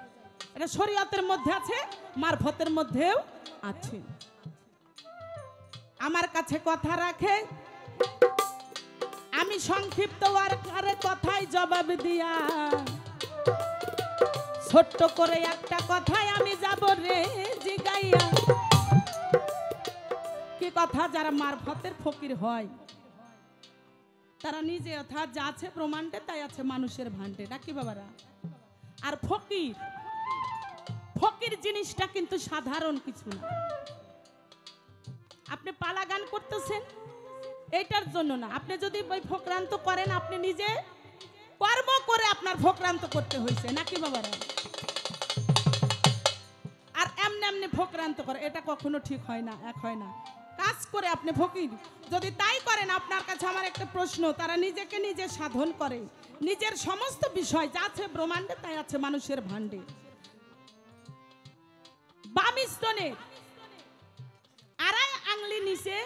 এটা শরীয়তের মধ্যে আছে, মারফতের মধ্যেও আছে। আমার কাছে কথা রাখে, আমি সংক্ষিপ্ত আকারে কথাই জবাব দিয়া, ছোট্ট করে একটা কথাই আমি যাব রে জিগাইয়া। কি কথা? যারা মারফতের ফকির হয় তারা নিজে, অর্থাৎ যা আছে প্রমাণটা তাই আছে মানুষের ভান্ডে, নাকি বাবারা? আর ফকির, ফকির জিনিসটা কিন্তু সাধারণ কিছু না। আপনি পালা গান করতেছেন এইটার জন্য না, আপনি যদি ওই ফকরান্ত করেন, আপনি নিজে কর্ম করে আপনার ফকরান্ত করতে হয়েছে, নাকি বাবারা? আর এমনি এমনি ফকরান্ত করে এটা কখনো ঠিক হয় না, এক হয় না। কাজ করে আপনি ফকির যদি তাই করেন, আপনার কাছে আমার একটা প্রশ্ন, তারা নিজেকে নিজে সাধন করে, নিজের সমস্ত বিষয় যা আছে ব্রহ্মাণ্ডে তাই আছে মানুষের ভান্ডে। বাম স্তনে আড়াই আঙ্গুলি নিচে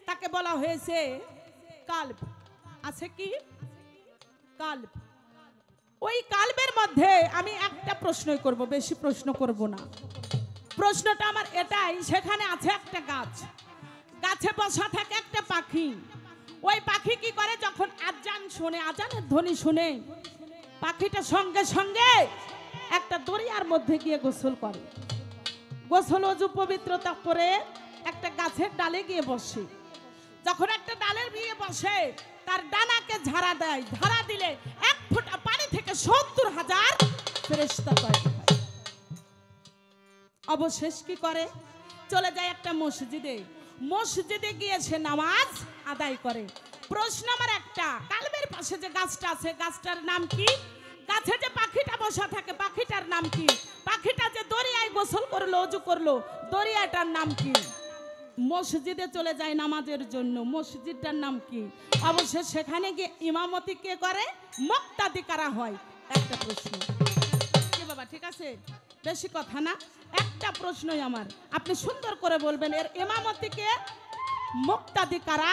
তাকে বলা হয়েছে কাল্ব, আছে কি কাল্ব। ওই কাল্বের মধ্যে আমি একটা প্রশ্নই করব, বেশি প্রশ্ন করব না। প্রশ্নটা আমার এটাই, সেখানে আছে একটা গাছ, গাছে বসা থাকে একটা পাখি। ওই পাখি কি করে, যখন আজান শুনে, আজানের ধ্বনি শুনে, পাখিটা সঙ্গে সঙ্গে একটা দরিয়ার মধ্যে গিয়ে গোসল করে, গোসল অজু পবিত্রতা করে একটা গাছের ডালে গিয়ে বসে। যখন একটা ডালের গিয়ে বসে, তার ডানাকে ঝাড়া দেয়, ঝাড়া দিলে 1 ফোঁটা পানি থেকে 70,000 ফেরেশতা তৈরি হয়। অবশেষ কি করে, চলে যায় একটা মসজিদে, মসজিদে গিয়ে সে নামাজ আদায় করে। প্রশ্ন আমার একটা, কালবের পাশে যে গাছটা আছে, গাছটার নাম কি? গাছে যে পাখিটা বসা থাকে, পাখিটার নাম কি? পাখিটা যে দরিয়ায় গোসল করলো, অজু করলো, দরিয়াটার নাম কি? মসজিদে চলে যায় নামাজের জন্য, মসজিদটার নাম কি? অবশ্যই সেখানে গিয়ে ইমামতি কে করে? মুক্তাদি কারা হয়। একটা প্রশ্ন কি বাবা, ঠিক আছে? বেশি কথা না, একটা প্রশ্নই আমার, আপনি সুন্দর করে বলবেন এর ইমামতি কে, মুক্তাদি কারা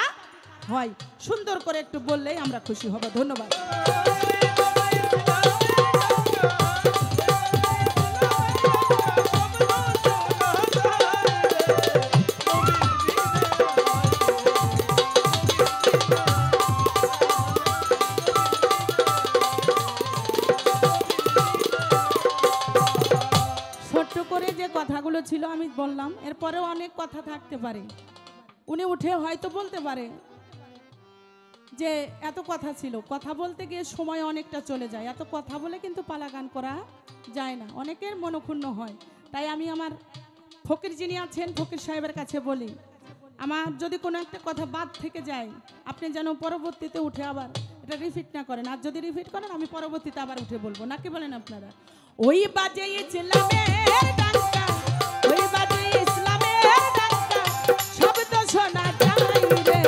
হয়। সুন্দর করে একটু বললেই আমরা খুশি হব। ধন্যবাদ। কথাগুলো ছিল আমি বললাম, এরপরেও অনেক কথা থাকতে পারে। উনি উঠে হয়তো বলতে পারে যে এত কথা ছিল, কথা বলতে গিয়ে সময় অনেকটা চলে যায়, এত কথা বলে কিন্তু পালা গান করা যায় না, অনেকের মনক্ষুণ্ণ হয়। তাই আমি আমার ফকির যিনি আছেন, ফকির সাহেবের কাছে বলি, আমার যদি কোনো একটা কথা বাদ থেকে যায়, আপনি যেন পরবর্তীতে উঠে আবার এটা রিপিট না করেন। আর যদি রিপিট করেন, আমি পরবর্তীতে আবার উঠে বলবো, নাকি বলেন আপনারা? ওই বাজে ইসলামের ডাঙ্কা, ওই বাজে ইসলামের ডাঙ্কা, শব্দ শোনা যায় রে,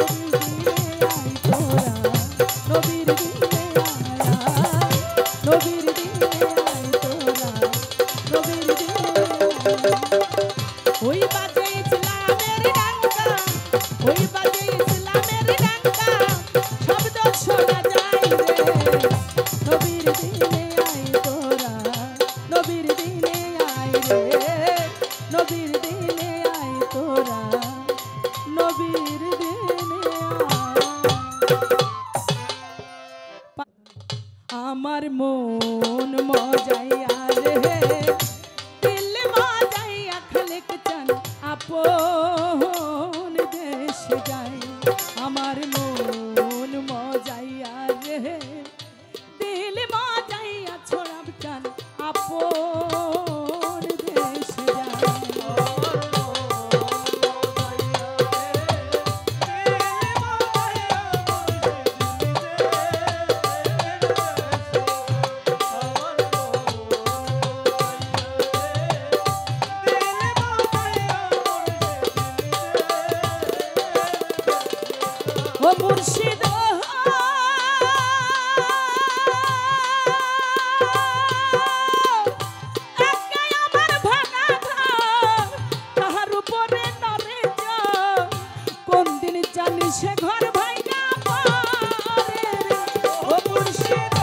নবীর দিনে আয় তোরা, নবীর দিনে আয় তোরা, নবীর দিনে ওই বাজে ইসলামের ডাঙ্কা, ওই বাজে ইসলামের ডাঙ্কা, শব্দ শোনা যায় রে, নবীর দিনে আয় তোরা, নবীর দিনে আয় রে, নবীর দিনে আয় তোরা, নবীর দিনে আয়। আমার মন মজাইয়া মন মজাইয়া রে দিল মজাইয়া ছোড়াব চান আপন দেশে যায়। ও মুর্শিদ একাই আমার ভাঙা ঘর, তাহার উপরে নরে যাও, কোন দিন জানি সে ঘর ভাঙা পড়ে রে। ও মুর্শিদ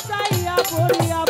চাইয়া পড়িয়া